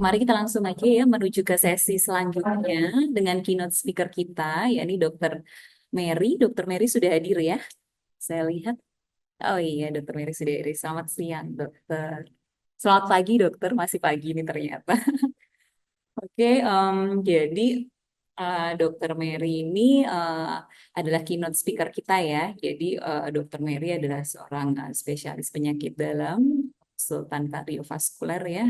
mari kita langsung aja ya menuju ke sesi selanjutnya dengan keynote speaker kita, yakni Dr. Mary. Dr. Mary sudah hadir ya, saya lihat. Oh iya, Dr. Mary sudah hadir. Selamat siang, dokter. Selamat pagi, dokter. Masih pagi nih ternyata. Oke, jadi Dr. Mary ini adalah keynote speaker kita ya. Jadi Dr. Mary adalah seorang spesialis penyakit dalam, konsultan kardiovaskuler ya,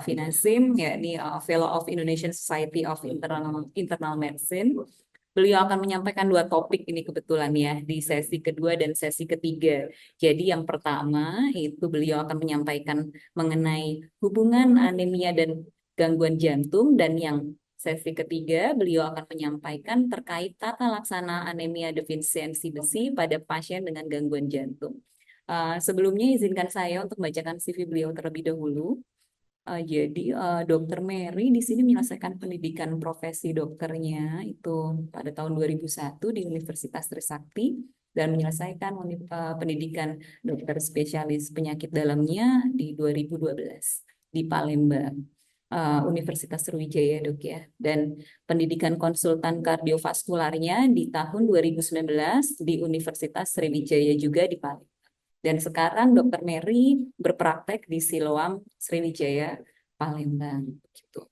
FINASIM, yakni Fellow of Indonesian Society of Internal Medicine. Beliau akan menyampaikan dua topik ini kebetulan ya di sesi kedua dan sesi ketiga. Jadi yang pertama itu beliau akan menyampaikan mengenai hubungan anemia dan gangguan jantung, dan yang sesi ketiga beliau akan menyampaikan terkait tata laksana anemia defisiensi besi pada pasien dengan gangguan jantung. Sebelumnya izinkan saya untuk membacakan CV beliau terlebih dahulu. Jadi Dokter Mary di sini menyelesaikan pendidikan profesi dokternya itu pada tahun 2001 di Universitas Trisakti dan menyelesaikan pendidikan dokter spesialis penyakit dalamnya di 2012 di Palembang. Universitas Sriwijaya dok ya, dan pendidikan konsultan kardiovaskularnya di tahun 2019 di Universitas Sriwijaya juga di Palembang. Dan sekarang Dokter Mary berpraktek di Siloam Sriwijaya, Palembang. Gitu.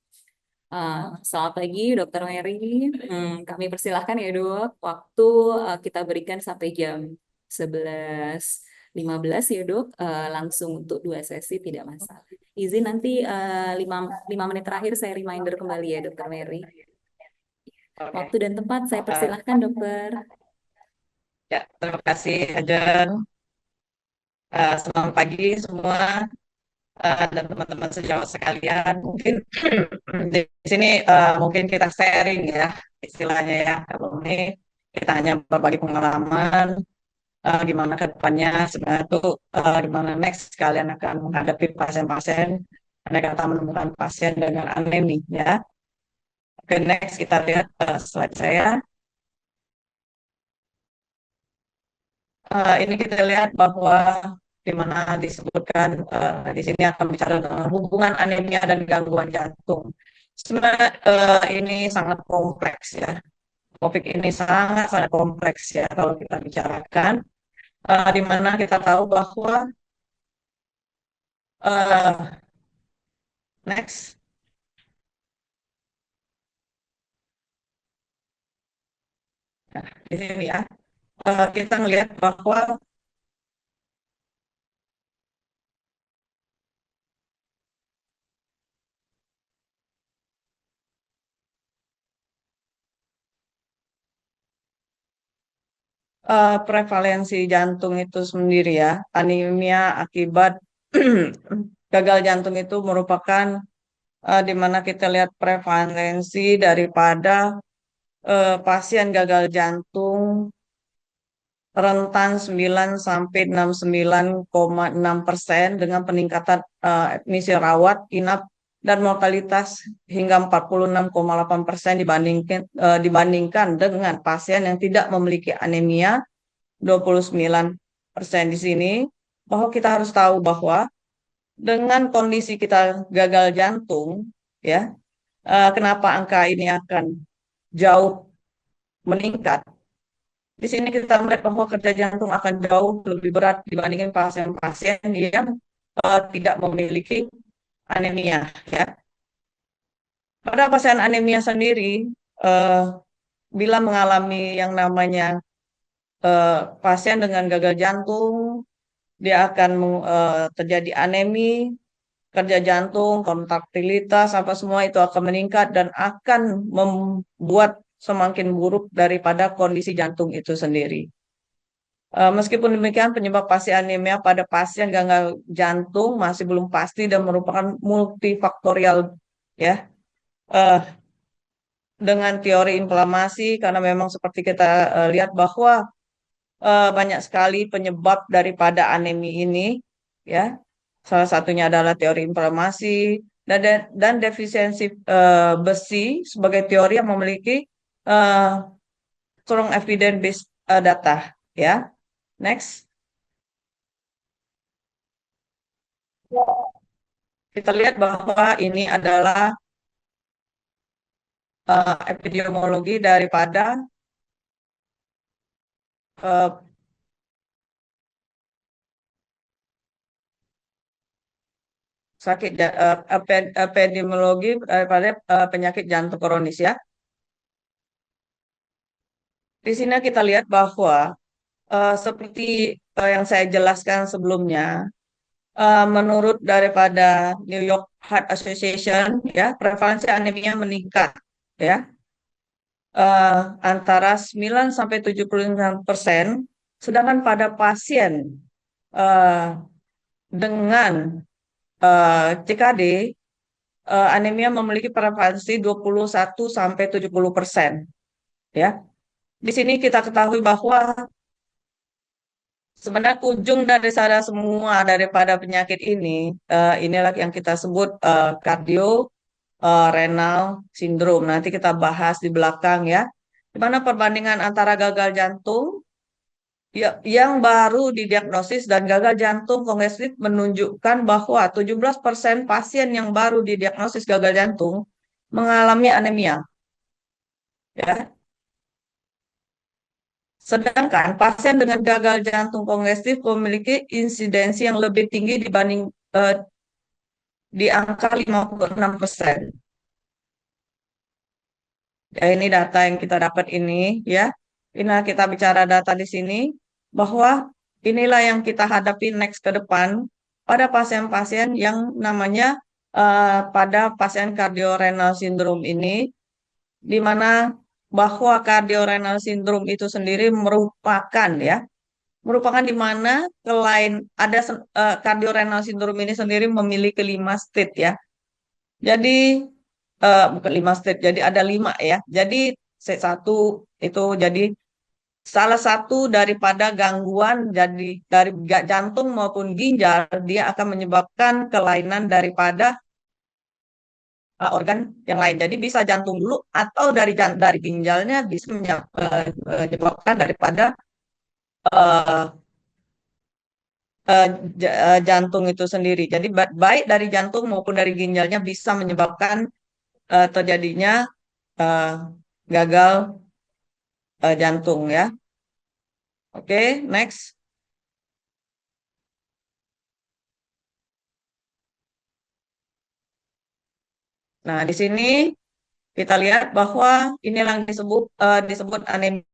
Selamat pagi, Dokter Mary. Kami persilahkan ya dok. Waktu kita berikan sampai jam 11.15 ya dok. Langsung untuk dua sesi tidak masalah. Izin nanti 5 menit terakhir saya reminder kembali ya Dokter Mary. Waktu Oke. dan tempat saya Eh, persilahkan dokter. ya, terima kasih Hajan. Selamat pagi semua dan teman-teman sejawat sekalian. Mungkin di sini mungkin kita sharing ya istilahnya ya. Kalau ini kita hanya berbagi pengalaman gimana ke depannya sebenarnya tuh gimana next kalian akan menghadapi pasien-pasien andai kata menemukan pasien dengan anemia ya. Oke, next kita lihat slide saya. Ini kita lihat bahwa di mana disebutkan di sini akan bicara tentang hubungan anemia dan gangguan jantung. Sebenarnya ini sangat kompleks ya. Topik ini sangat-sangat kompleks ya kalau kita bicarakan. Di mana kita tahu bahwa uh, next di sini ya kita melihat bahwa prevalensi jantung itu sendiri ya, anemia akibat gagal jantung itu merupakan di mana kita lihat prevalensi daripada pasien gagal jantung rentan 9 sampai 69,6% dengan peningkatan admisi rawat inap dan mortalitas hingga 46,8% dibandingkan dengan pasien yang tidak memiliki anemia 29% di sini. Bahwa kita harus tahu bahwa dengan kondisi kita gagal jantung ya, kenapa angka ini akan jauh meningkat. Di sini kita melihat bahwa kerja jantung akan jauh lebih berat dibandingkan pasien-pasien yang tidak memiliki anemia. Ya. Pada pasien anemia sendiri, eh, bila mengalami yang namanya pasien dengan gagal jantung, dia akan terjadi anemi, kerja jantung, kontraktilitas, apa semua itu akan meningkat dan akan membuat semakin buruk daripada kondisi jantung itu sendiri. Meskipun demikian, penyebab pasti anemia pada pasien gagal jantung masih belum pasti dan merupakan multifaktorial ya. Eh, dengan teori inflamasi karena memang seperti kita lihat bahwa banyak sekali penyebab daripada anemia ini ya. Salah satunya adalah teori inflamasi dan defisiensi besi sebagai teori yang memiliki eh, strong evidence based data ya. Next. kita lihat bahwa ini adalah epidemiologi daripada eh, epidemiologi daripada penyakit jantung kronis ya. Di sini kita lihat bahwa seperti yang saya jelaskan sebelumnya, menurut daripada New York Heart Association ya, prevalensi anemia meningkat ya, eh, antara 9 sampai 75%, sedangkan pada pasien eh, dengan CKD, anemia memiliki prevalensi 21 sampai 70% ya. Di sini kita ketahui bahwa sebenarnya ujung dari sana semua daripada penyakit ini, inilah yang kita sebut kardio renal sindrom. Nanti kita bahas di belakang ya. Di mana perbandingan antara gagal jantung yang baru didiagnosis dan gagal jantung kongestif menunjukkan bahwa 17% pasien yang baru didiagnosis gagal jantung mengalami anemia. Ya. Sedangkan pasien dengan gagal jantung kongestif memiliki insidensi yang lebih tinggi dibanding eh, di angka 56%. Ya, ini data yang kita dapat ini ya. Ini kita bicara data di sini bahwa inilah yang kita hadapi next ke depan pada pasien-pasien yang namanya pada pasien kardiorenal sindrom ini, di mana bahwa kardiorenal sindrom itu sendiri merupakan di mana ada kardiorenal sindrom ini sendiri memiliki 5 stage ya. Jadi bukan 5 stage, jadi ada 5 ya. Jadi stage 1 itu jadi salah satu daripada gangguan jadi dari jantung maupun ginjal, dia akan menyebabkan kelainan daripada organ yang lain. Jadi bisa jantung dulu atau dari ginjalnya bisa menyebabkan daripada eh, jantung itu sendiri. Jadi baik dari jantung maupun dari ginjalnya bisa menyebabkan terjadinya eh, gagal jantung ya. Oke, next. Nah, di sini kita lihat bahwa ini yang disebut anemia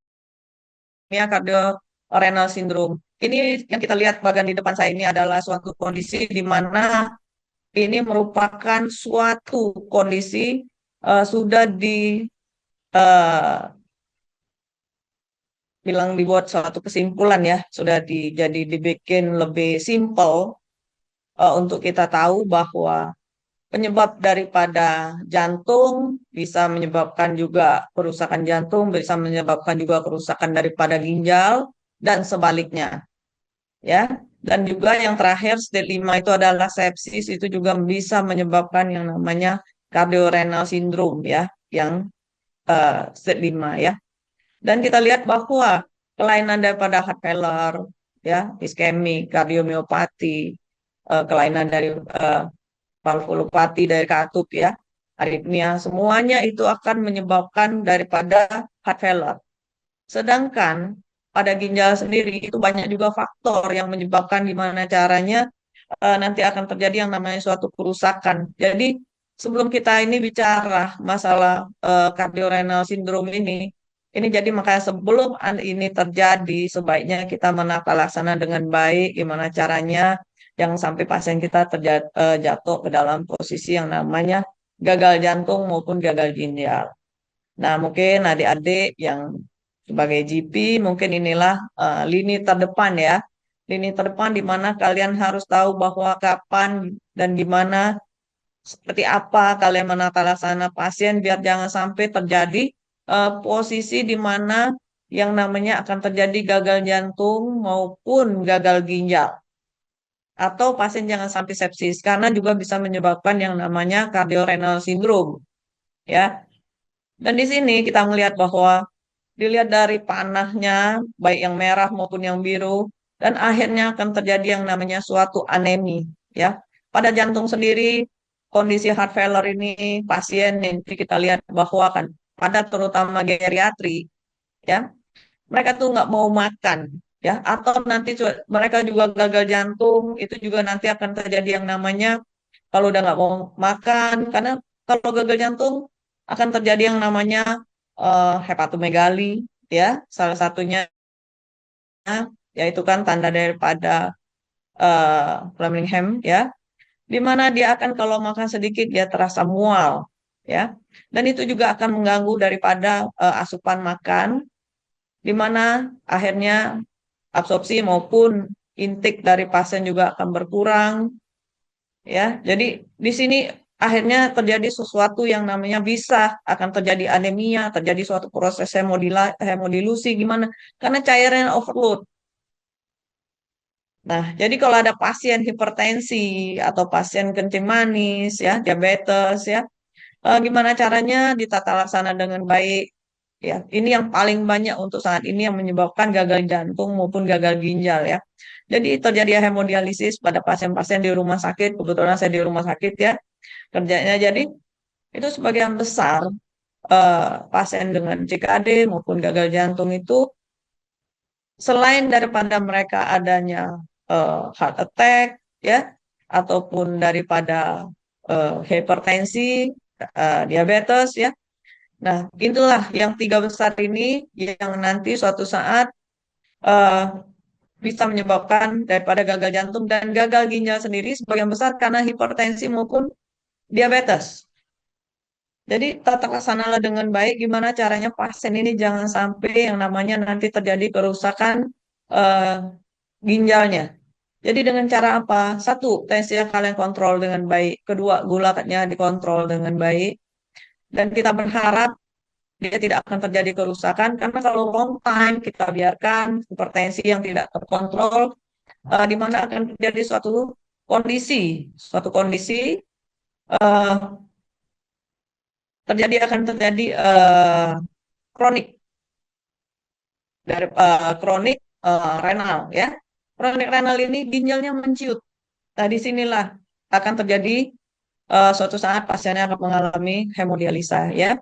kardiorenal syndrome. Ini yang kita lihat bagian di depan saya ini adalah suatu kondisi di mana ini merupakan suatu kondisi sudah eh, bilang dibuat suatu kesimpulan ya, sudah jadi dibikin lebih simple untuk kita tahu bahwa penyebab daripada jantung bisa menyebabkan juga kerusakan jantung, bisa menyebabkan juga kerusakan daripada ginjal dan sebaliknya ya. Dan juga yang terakhir stage 5 itu adalah sepsis, itu juga bisa menyebabkan yang namanya cardiorenal syndrome ya, yang stage 5 ya. Dan kita lihat bahwa kelainan daripada heart failure, ya, iskemik, kardiomiopati, kelainan dari valvulopati dari katup, ya, aritmia, semuanya itu akan menyebabkan daripada heart failure. Sedangkan pada ginjal sendiri itu banyak juga faktor yang menyebabkan gimana caranya nanti akan terjadi yang namanya suatu kerusakan. Jadi sebelum kita ini bicara masalah kardiorenal syndrome ini jadi makanya sebelum ini terjadi sebaiknya kita menata laksana dengan baik gimana caranya jangan sampai pasien kita jatuh ke dalam posisi yang namanya gagal jantung maupun gagal ginjal. Nah, mungkin adik-adik yang sebagai GP, mungkin inilah lini terdepan ya. Lini terdepan di mana kalian harus tahu bahwa kapan dan gimana, seperti apa kalian menata laksana pasien biar jangan sampai terjadi posisi di mana yang namanya akan terjadi gagal jantung maupun gagal ginjal. Atau pasien jangan sampai sepsis, karena juga bisa menyebabkan yang namanya cardiorenal syndrome. Ya, dan di sini kita melihat bahwa dilihat dari panahnya, baik yang merah maupun yang biru, dan akhirnya akan terjadi yang namanya suatu anemi. Ya, pada jantung sendiri, kondisi heart failure ini pasien nanti kita lihat bahwa kan pada terutama geriatri, ya mereka tuh nggak mau makan, ya atau nanti mereka juga gagal jantung itu juga nanti akan terjadi yang namanya kalau udah nggak mau makan karena kalau gagal jantung akan terjadi yang namanya hepatomegali, ya salah satunya yaitu kan tanda daripada Flemmingham, ya di mana dia akan kalau makan sedikit dia terasa mual, ya dan itu juga akan mengganggu daripada asupan makan di mana akhirnya absorpsi maupun intake dari pasien juga akan berkurang, ya jadi di sini akhirnya terjadi sesuatu yang namanya bisa akan terjadi anemia, terjadi suatu proses hemodilusi gimana karena cairan overload. Nah, jadi kalau ada pasien hipertensi atau pasien kencing manis, ya, diabetes, ya, gimana caranya ditata laksana dengan baik? Ya, ini yang paling banyak untuk saat ini yang menyebabkan gagal jantung maupun gagal ginjal, ya. Jadi terjadi hemodialisis pada pasien-pasien di rumah sakit. Kebetulan saya di rumah sakit, ya, kerjanya. Jadi itu sebagian besar pasien dengan CKD maupun gagal jantung itu selain daripada mereka adanya heart attack, ya, ataupun daripada hipertensi, diabetes, ya. Nah, itulah yang tiga besar ini yang nanti suatu saat eh, bisa menyebabkan daripada gagal jantung dan gagal ginjal sendiri sebagian besar karena hipertensi maupun diabetes. Jadi tata laksanalah dengan baik gimana caranya pasien ini jangan sampai yang namanya nanti terjadi kerusakan eh, ginjalnya. Jadi dengan cara apa? Satu, tensinya kalian kontrol dengan baik. Kedua, gulanya dikontrol dengan baik. Dan kita berharap dia tidak akan terjadi kerusakan karena kalau long time kita biarkan hipertensi yang tidak terkontrol, di mana akan terjadi suatu kondisi eh, akan terjadi kronik kronik renal, ya. Kronik renal ini ginjalnya menciut. Nah, disinilah akan terjadi suatu saat pasiennya akan mengalami hemodialisa, ya.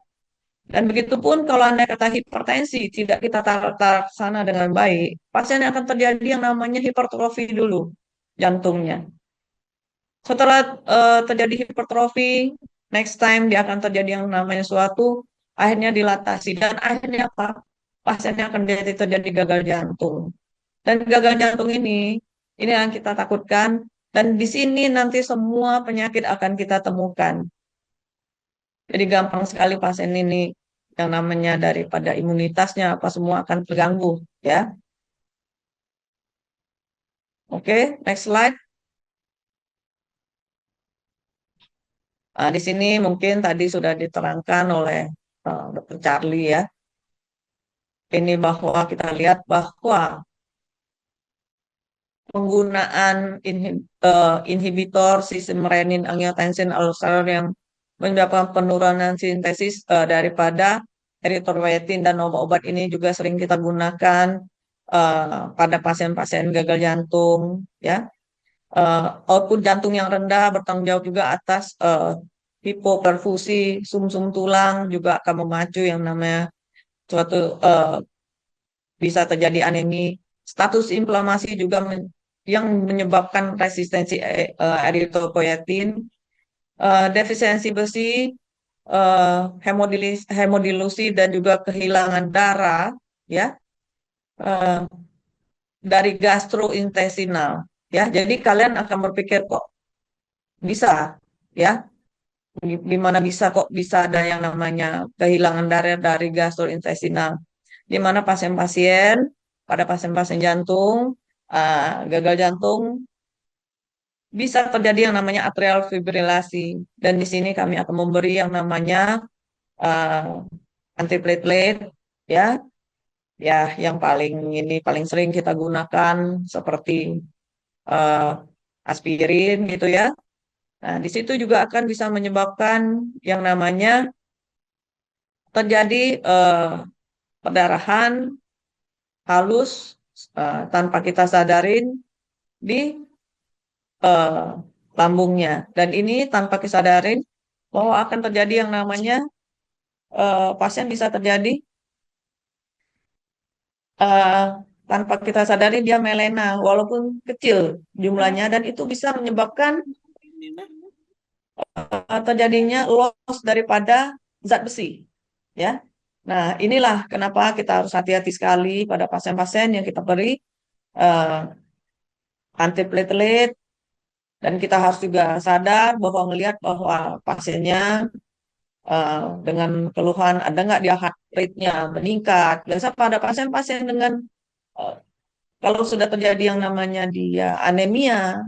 Dan begitu pun kalau Anda kata hipertensi tidak kita laksana dengan baik, pasien akan terjadi yang namanya hipertrofi dulu jantungnya. Setelah terjadi hipertrofi, next time dia akan terjadi yang namanya suatu akhirnya dilatasi dan akhirnya apa? Pasiennya akan terjadi gagal jantung. Dan gagal jantung ini yang kita takutkan dan di sini nanti semua penyakit akan kita temukan. Jadi gampang sekali pasien ini yang namanya daripada imunitasnya apa semua akan terganggu, ya. Oke, next slide. Nah, di sini mungkin tadi sudah diterangkan oleh Dr. Charlie, ya. Ini bahwa kita lihat bahwa penggunaan inhibitor sistem renin angiotensin aldosterone yang menyebabkan penurunan sintesis daripada eritropoietin dan obat-obat ini juga sering kita gunakan pada pasien-pasien gagal jantung, ya. Output jantung yang rendah bertanggung jawab juga atas hipoperfusi sumsum tulang juga akan memacu yang namanya suatu bisa terjadi anemi. Status inflamasi juga yang menyebabkan resistensi eritropoietin, defisiensi besi, hemodilusi dan juga kehilangan darah, ya, eh, dari gastrointestinal, ya. Jadi kalian akan berpikir kok bisa, ya, gimana bisa kok bisa ada yang namanya kehilangan darah dari gastrointestinal, di mana pada pasien-pasien jantung, gagal jantung bisa terjadi yang namanya atrial fibrilasi dan di sini kami akan memberi yang namanya uh, antiplatelet, ya, ya yang paling sering kita gunakan seperti uh, aspirin gitu, ya. Nah, di situ juga akan bisa menyebabkan yang namanya terjadi perdarahan halus tanpa kita sadarin di uh, lambungnya. Dan ini tanpa kesadarin bahwa akan terjadi yang namanya pasien bisa terjadi eh, tanpa kita sadari dia melena walaupun kecil jumlahnya dan itu bisa menyebabkan terjadinya loss daripada zat besi ya. Nah, inilah kenapa kita harus hati-hati sekali pada pasien-pasien yang kita beri eh, antiplatelet dan kita harus juga sadar bahwa melihat bahwa pasiennya dengan keluhan ada nggak dia heart rate-nya meningkat. Biasa pada pasien-pasien dengan eh, kalau sudah terjadi yang namanya dia anemia,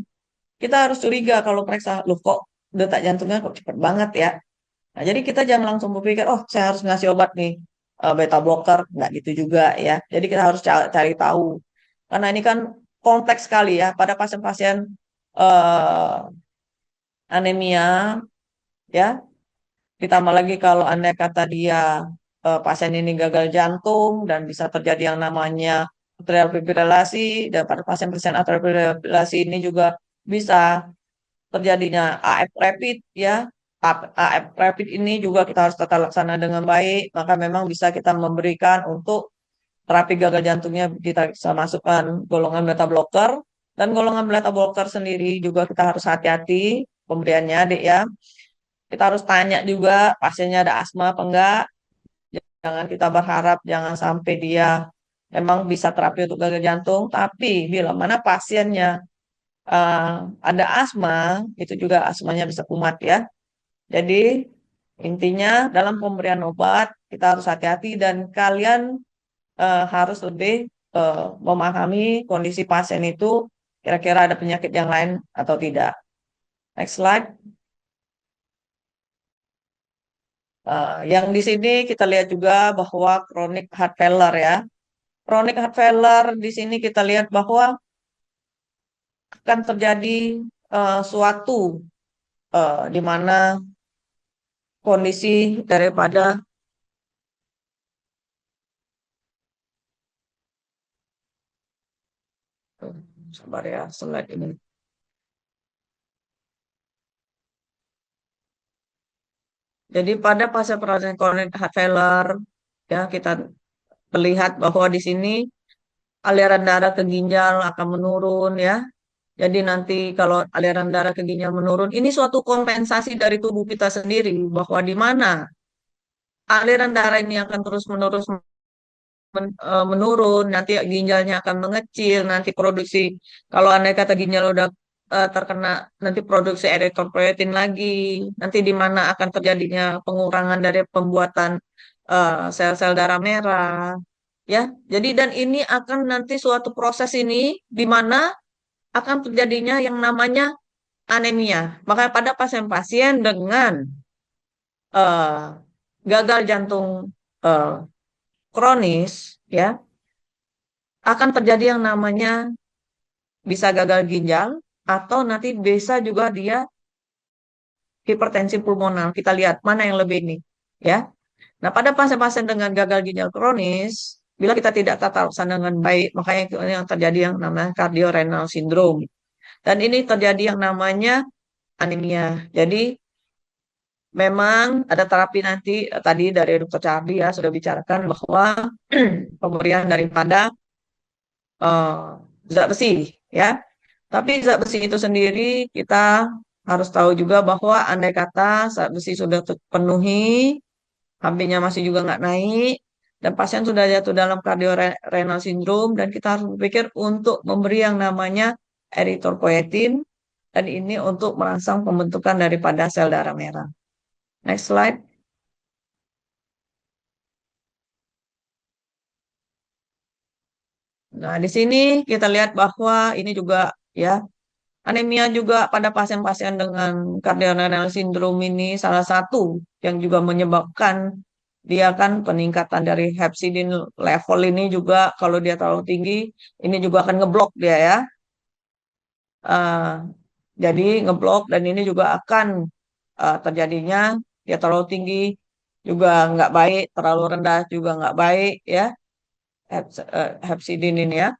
kita harus curiga kalau periksa, loh kok detak jantungnya kok cepat banget ya. Nah, jadi kita jangan langsung berpikir, oh saya harus ngasih obat nih, beta blocker, nggak gitu juga ya. Jadi kita harus cari tahu. Karena ini kan kompleks sekali ya, pada pasien-pasien eh, anemia, ya. Ditambah lagi kalau andai kata dia pasien ini gagal jantung dan bisa terjadi yang namanya atrial fibrilasi, dan pada pasien-pasien atrial fibrilasi ini juga bisa terjadinya AF rapid ya. AF rapid ini juga kita harus tata laksana dengan baik, maka memang bisa kita memberikan untuk terapi gagal jantungnya kita bisa masukkan golongan beta blocker dan golongan beta blocker sendiri juga kita harus hati-hati pemberiannya, Dek ya. Kita harus tanya juga pasiennya ada asma apa enggak. Jangan kita berharap jangan sampai dia memang bisa terapi untuk gagal jantung, tapi bila mana pasiennya eh, ada asma, itu juga asmanya bisa kumat ya. Jadi intinya dalam pemberian obat kita harus hati-hati dan kalian harus lebih memahami kondisi pasien itu kira-kira ada penyakit yang lain atau tidak. Next slide. Yang di sini kita lihat juga bahwa chronic heart failure ya. Chronic heart failure di sini kita lihat bahwa akan terjadi suatu di mana kondisi daripada sabar ya slide ini. Jadi pada pasien chronic heart failure ya kita melihat bahwa di sini aliran darah ke ginjal akan menurun ya. Jadi nanti kalau aliran darah ke ginjal menurun, ini suatu kompensasi dari tubuh kita sendiri bahwa di mana aliran darah ini akan terus-menerus menurun, nanti ginjalnya akan mengecil, nanti produksi kalau andai kata ginjal udah terkena nanti produksi eritropoietin lagi, nanti di mana akan terjadinya pengurangan dari pembuatan sel-sel darah merah, ya. Jadi dan ini akan nanti suatu proses ini di mana akan terjadinya yang namanya anemia. Maka pada pasien-pasien dengan eh, gagal jantung eh, kronis, ya akan terjadi yang namanya bisa gagal ginjal atau nanti bisa juga dia hipertensi pulmonal. Kita lihat mana yang lebih ini, ya. Nah, pada pasien-pasien dengan gagal ginjal kronis, bila kita tidak tata laksana dengan baik, makanya yang terjadi yang namanya cardiorenal syndrome. Dan ini terjadi yang namanya anemia. Jadi memang ada terapi nanti tadi dari Dr. Charlie ya sudah bicarakan bahwa pemberian daripada eh, zat besi ya. Tapi zat besi itu sendiri kita harus tahu juga bahwa andai kata zat besi sudah terpenuhi, HB-nya masih juga nggak naik, dan pasien sudah jatuh dalam cardiorenal syndrome, dan kita harus berpikir untuk memberi yang namanya erythropoietin, dan ini untuk merangsang pembentukan daripada sel darah merah. Next slide. Nah, di sini kita lihat bahwa ini juga ya anemia juga pada pasien-pasien dengan cardiorenal syndrome ini salah satu yang juga menyebabkan dia kan peningkatan dari hepcidin level ini juga kalau dia terlalu tinggi ini juga akan ngeblok dia ya. Eh, jadi ngeblok dan ini juga akan terjadinya dia terlalu tinggi juga nggak baik, terlalu rendah juga nggak baik ya hepcidin ini ya.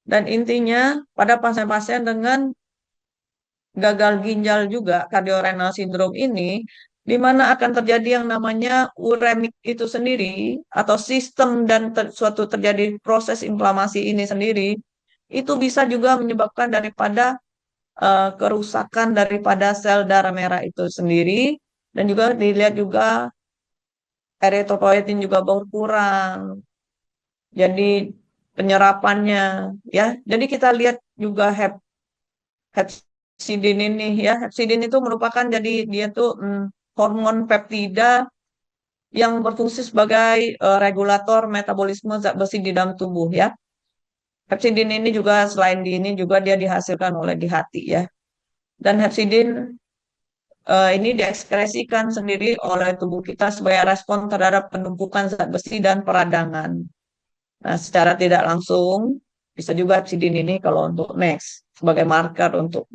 Dan intinya pada pasien-pasien dengan gagal ginjal juga, cardiorenal syndrome ini, di mana akan terjadi yang namanya uremik itu sendiri, atau sistem dan suatu terjadi proses inflamasi ini sendiri, itu bisa juga menyebabkan daripada kerusakan daripada sel darah merah itu sendiri, dan juga dilihat juga eritropoietin juga berkurang. Jadi penyerapannya, ya. Jadi kita lihat juga hepsidin ini, ya. Hepsidin itu merupakan, jadi dia tuh hormon peptida yang berfungsi sebagai regulator metabolisme zat besi di dalam tubuh, ya. Hepsidin ini juga selain di ini juga dia dihasilkan oleh di hati, ya. Dan hepsidin ini diekskresikan sendiri oleh tubuh kita sebagai respon terhadap penumpukan zat besi dan peradangan. Nah, secara tidak langsung bisa juga hepsidin ini kalau untuk next sebagai marker untuk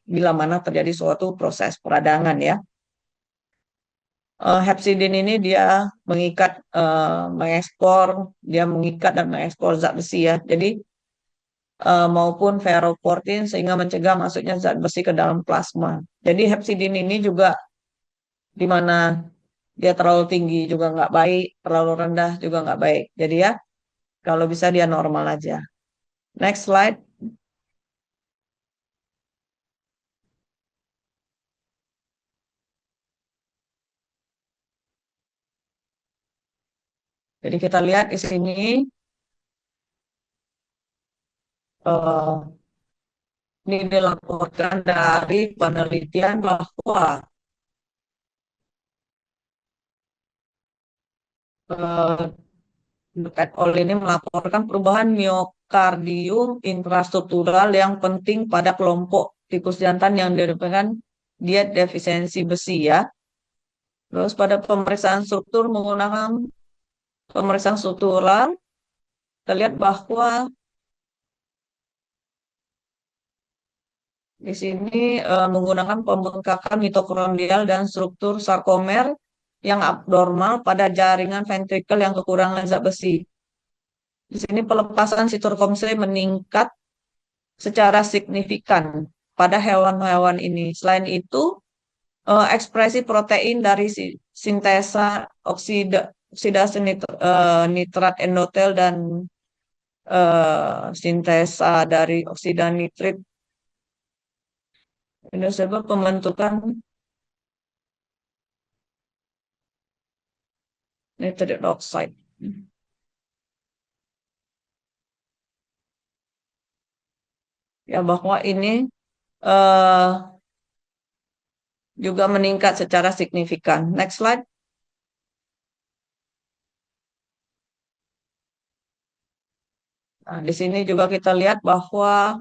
bila mana terjadi suatu proses peradangan, ya. Hepsidin ini dia mengikat, mengekspor, dia mengikat dan mengekspor zat besi, ya. Jadi maupun ferroportin sehingga mencegah masuknya zat besi ke dalam plasma. Jadi hepsidin ini juga di mana dia terlalu tinggi juga nggak baik, terlalu rendah juga nggak baik. Jadi ya, kalau bisa dia normal aja. Next slide. Jadi kita lihat di sini, eh, ini dilaporkan dari penelitian bahwa Pet All ini melaporkan perubahan miokardium infrastruktural yang penting pada kelompok tikus jantan yang diberikan diet defisiensi besi, ya. Terus pada pemeriksaan struktur menggunakan pemeriksaan struktural, kita lihat bahwa di sini menggunakan pembengkakan mitokondrial dan struktur sarkomer yang abnormal pada jaringan ventrikel yang kekurangan zat besi. Di sini pelepasan sitorkomse meningkat secara signifikan pada hewan-hewan ini. Selain itu, ekspresi protein dari sintesa oksidasi nitrat endotel dan sintesa dari oksida nitrit ini sebab pembentukan nitric oxide. Ya, bahwa ini eh, juga meningkat secara signifikan. Next slide. Nah, di sini juga kita lihat bahwa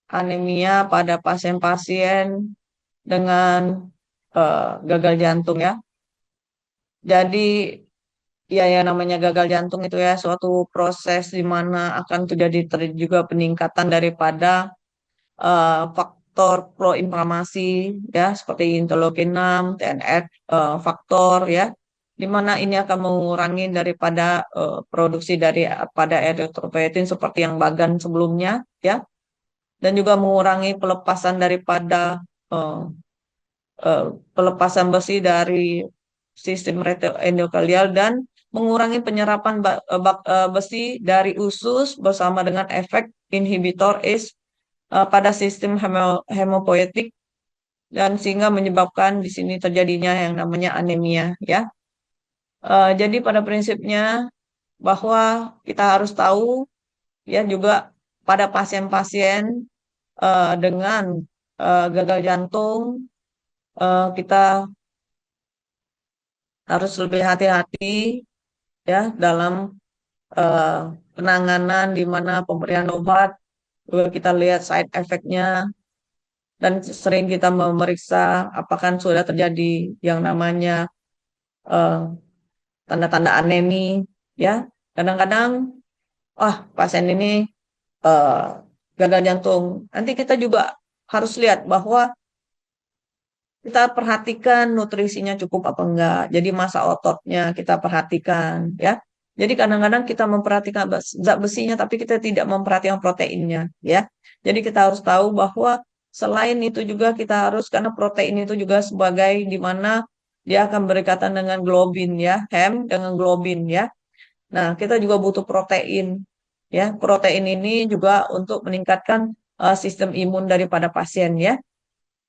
anemia pada pasien-pasien dengan gagal jantung, ya. Jadi ya, ya namanya gagal jantung itu ya suatu proses di mana akan terjadi juga peningkatan daripada faktor proinflamasi, ya, seperti interleukin 6, TNF faktor, ya, di mana ini akan mengurangi daripada produksi dari pada eritropoietin seperti yang bagan sebelumnya, ya, dan juga mengurangi pelepasan daripada eh, eh, pelepasan besi dari sistem endokardal dan mengurangi penyerapan besi dari usus bersama dengan efek inhibitor ACE pada sistem hemopoietik dan sehingga menyebabkan di sini terjadinya yang namanya anemia, ya. Jadi pada prinsipnya bahwa kita harus tahu, ya, juga pada pasien-pasien dengan gagal jantung, kita harus lebih hati-hati, ya, dalam eh, penanganan di mana pemberian obat juga kita lihat side effect-nya dan sering kita memeriksa apakah sudah terjadi yang namanya eh, tanda-tanda anemi, ya. Kadang-kadang pasien ini eh, gagal jantung. Nanti kita juga harus lihat bahwa kita perhatikan nutrisinya cukup apa enggak. Jadi masa ototnya kita perhatikan, ya. Jadi kadang-kadang kita memperhatikan zat besinya tapi kita tidak memperhatikan proteinnya, ya. Jadi kita harus tahu bahwa Selain itu juga kita harus, karena protein itu juga sebagai di mana dia akan berikatan dengan globin ya, hem dengan globin ya. Nah, kita juga butuh protein ya. Protein ini juga untuk meningkatkan sistem imun daripada pasien ya.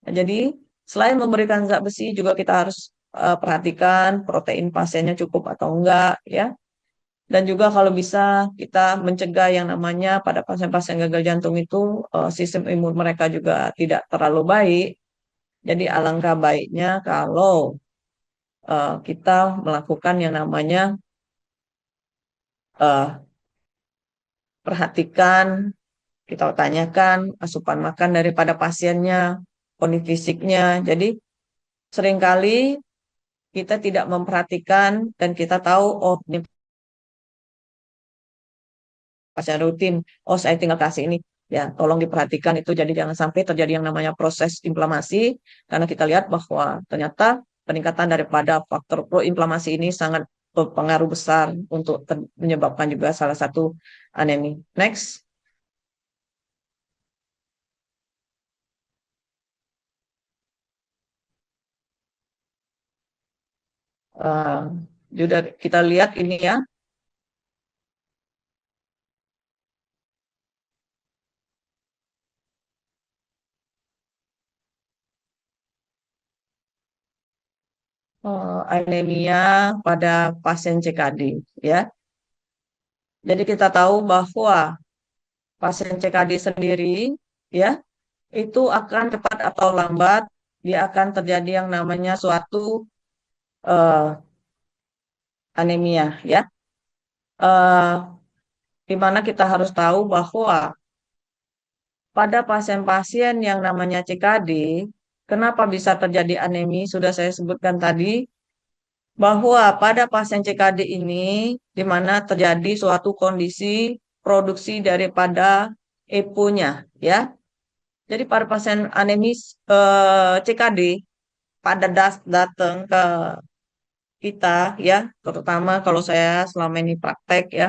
Nah, jadi selain memberikan zat besi juga kita harus perhatikan protein pasiennya cukup atau enggak ya. Dan juga kalau bisa kita mencegah yang namanya pada pasien-pasien gagal jantung itu sistem imun mereka juga tidak terlalu baik. Jadi alangkah baiknya kalau kita melakukan yang namanya eh, perhatikan, kita tanyakan asupan makan daripada pasiennya, kondisi fisiknya. Jadi seringkali kita tidak memperhatikan dan kita tahu, oh ini pasien rutin, oh saya tinggal kasih ini. Ya, tolong diperhatikan itu, jadi jangan sampai terjadi yang namanya proses inflamasi, karena kita lihat bahwa ternyata peningkatan daripada faktor proinflamasi ini sangat berpengaruh besar untuk menyebabkan juga salah satu anemi. Next. Uh, Juga kita lihat ini ya, anemia pada pasien CKD ya. Jadi kita tahu bahwa pasien CKD sendiri ya itu akan cepat atau lambat dia akan terjadi yang namanya suatu eh, anemia ya. Eh, di mana kita harus tahu bahwa pada pasien-pasien yang namanya CKD, kenapa bisa terjadi anemi? Sudah saya sebutkan tadi bahwa pada pasien CKD ini di mana terjadi suatu kondisi produksi daripada EPO-nya ya. Jadi pada pasien anemis CKD pada datang ke kita ya, terutama kalau saya selama ini praktek ya,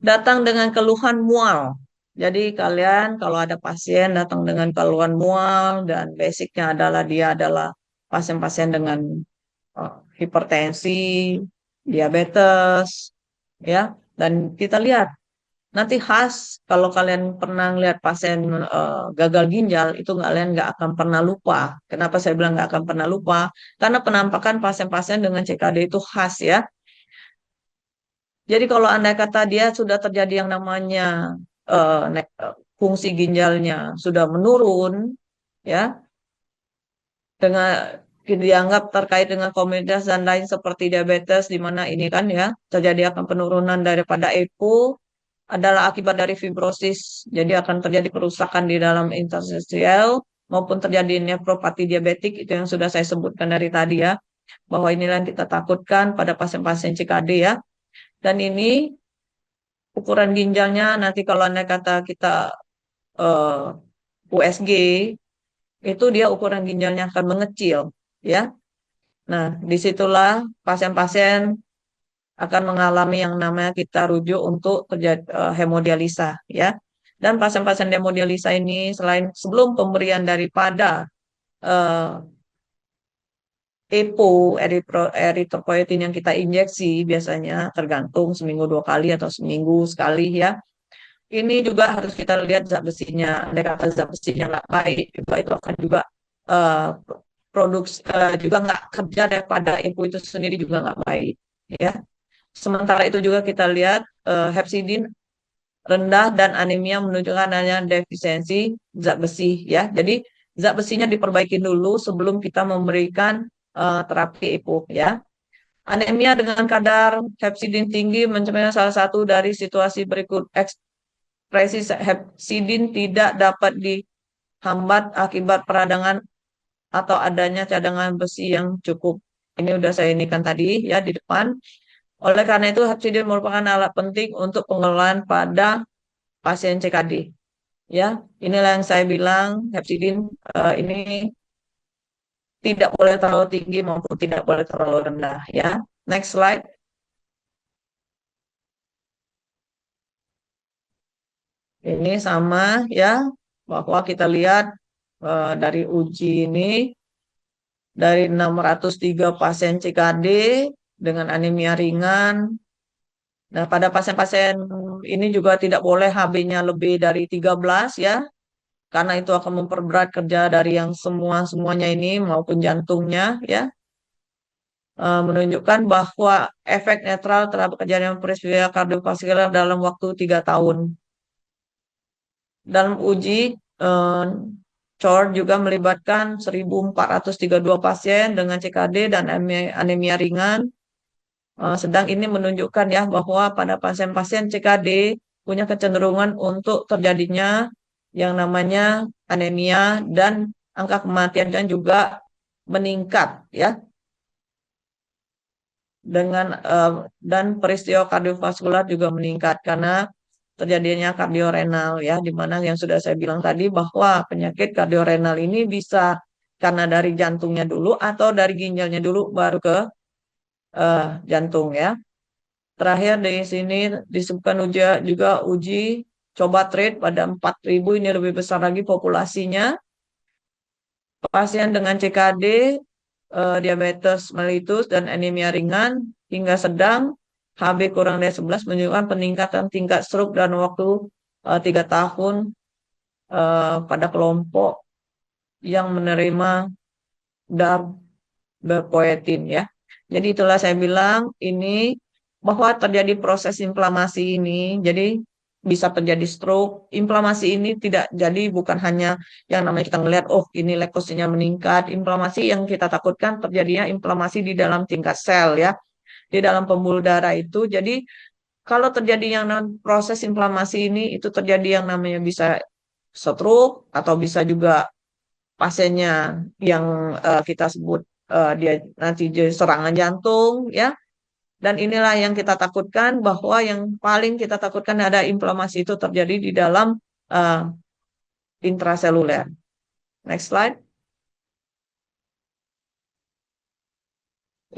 datang dengan keluhan mual. Jadi kalian kalau ada pasien datang dengan keluhan mual dan basicnya adalah dia adalah pasien-pasien dengan hipertensi, diabetes, ya. Dan kita lihat nanti khas kalau kalian pernah lihat pasien gagal ginjal itu kalian nggak akan pernah lupa. Kenapa saya bilang nggak akan pernah lupa? Karena penampakan pasien-pasien dengan CKD itu khas ya. Jadi kalau andai kata dia sudah terjadi yang namanya fungsi ginjalnya sudah menurun, ya, dengan dianggap terkait dengan komorbid dan lain seperti diabetes, di mana ini kan ya terjadi akan penurunan daripada EPO adalah akibat dari fibrosis. Jadi akan terjadi kerusakan di dalam interstisial maupun terjadi nefropati diabetik itu yang sudah saya sebutkan dari tadi ya, bahwa inilah yang kita takutkan pada pasien-pasien CKD ya. Dan ini ukuran ginjalnya nanti kalau anda kata kita USG itu dia ukuran ginjalnya akan mengecil ya. Nah, disitulah pasien-pasien akan mengalami yang namanya kita rujuk untuk terjadi hemodialisa ya. Dan pasien-pasien hemodialisa ini selain sebelum pemberian daripada eh, EPO eritropoietin yang kita injeksi biasanya tergantung seminggu 2 kali atau seminggu sekali ya. Ini juga harus kita lihat zat besinya. Andai kata zat besinya nggak baik, juga itu akan juga uh, produksi juga nggak kerja daripada EPO itu sendiri juga nggak baik. Ya. Sementara itu juga kita lihat hepsidin rendah dan anemia menunjukkan adanya defisiensi zat besi. Ya, jadi zat besinya diperbaiki dulu sebelum kita memberikan terapi EPO. Ya. Anemia dengan kadar hepsidin tinggi mencemari salah satu dari situasi berikut. Ekspresi hepsidin tidak dapat dihambat akibat peradangan atau adanya cadangan besi yang cukup. Ini udah saya inikan tadi ya di depan. Oleh karena itu, hepsidin merupakan alat penting untuk pengelolaan pada pasien CKD. Ya, inilah yang saya bilang hepsidin ini tidak boleh terlalu tinggi maupun tidak boleh terlalu rendah. Ya, next slide. Ini sama ya, bahwa kita lihat dari uji ini dari 603 pasien CKD dengan anemia ringan. Nah, pada pasien-pasien ini juga tidak boleh HB-nya lebih dari 13 ya, karena itu akan memperberat kerja dari yang semuanya ini maupun jantungnya ya. Menunjukkan bahwa efek netral terhadap kejadian peristiwa kardiovaskuler dalam waktu 3 tahun. Dalam uji eh, CORE juga melibatkan 1.432 pasien dengan CKD dan anemia ringan. Sedang ini menunjukkan ya bahwa pada pasien-pasien CKD punya kecenderungan untuk terjadinya yang namanya anemia dan angka kematiannya juga meningkat ya dengan dan peristiwa kardiovaskular juga meningkat karena terjadinya kardiorenal ya, di mana yang sudah saya bilang tadi bahwa penyakit kardiorenal ini bisa karena dari jantungnya dulu atau dari ginjalnya dulu baru ke jantung ya. Terakhir di sini disebutkan juga uji coba trade pada 4.000, ini lebih besar lagi populasinya. Pasien dengan CKD, diabetes mellitus dan anemia ringan hingga sedang, HB kurang dari 11 menunjukkan peningkatan tingkat stroke dan waktu 3 tahun pada kelompok yang menerima darbepoetin ya. Jadi itulah saya bilang ini bahwa terjadi proses inflamasi ini, jadi bisa terjadi stroke. Inflamasi ini tidak jadi bukan hanya yang namanya kita ngelihat, oh ini leukosinya meningkat. Inflamasi yang kita takutkan terjadinya inflamasi di dalam tingkat sel ya, di dalam pembuluh darah itu. Jadi kalau terjadi yang proses inflamasi ini, itu terjadi yang namanya bisa stroke atau bisa juga pasiennya yang kita sebut dia nanti jadi serangan jantung ya. Dan inilah yang kita takutkan bahwa yang paling kita takutkan ada inflamasi itu terjadi di dalam uh, intraseluler. Next slide.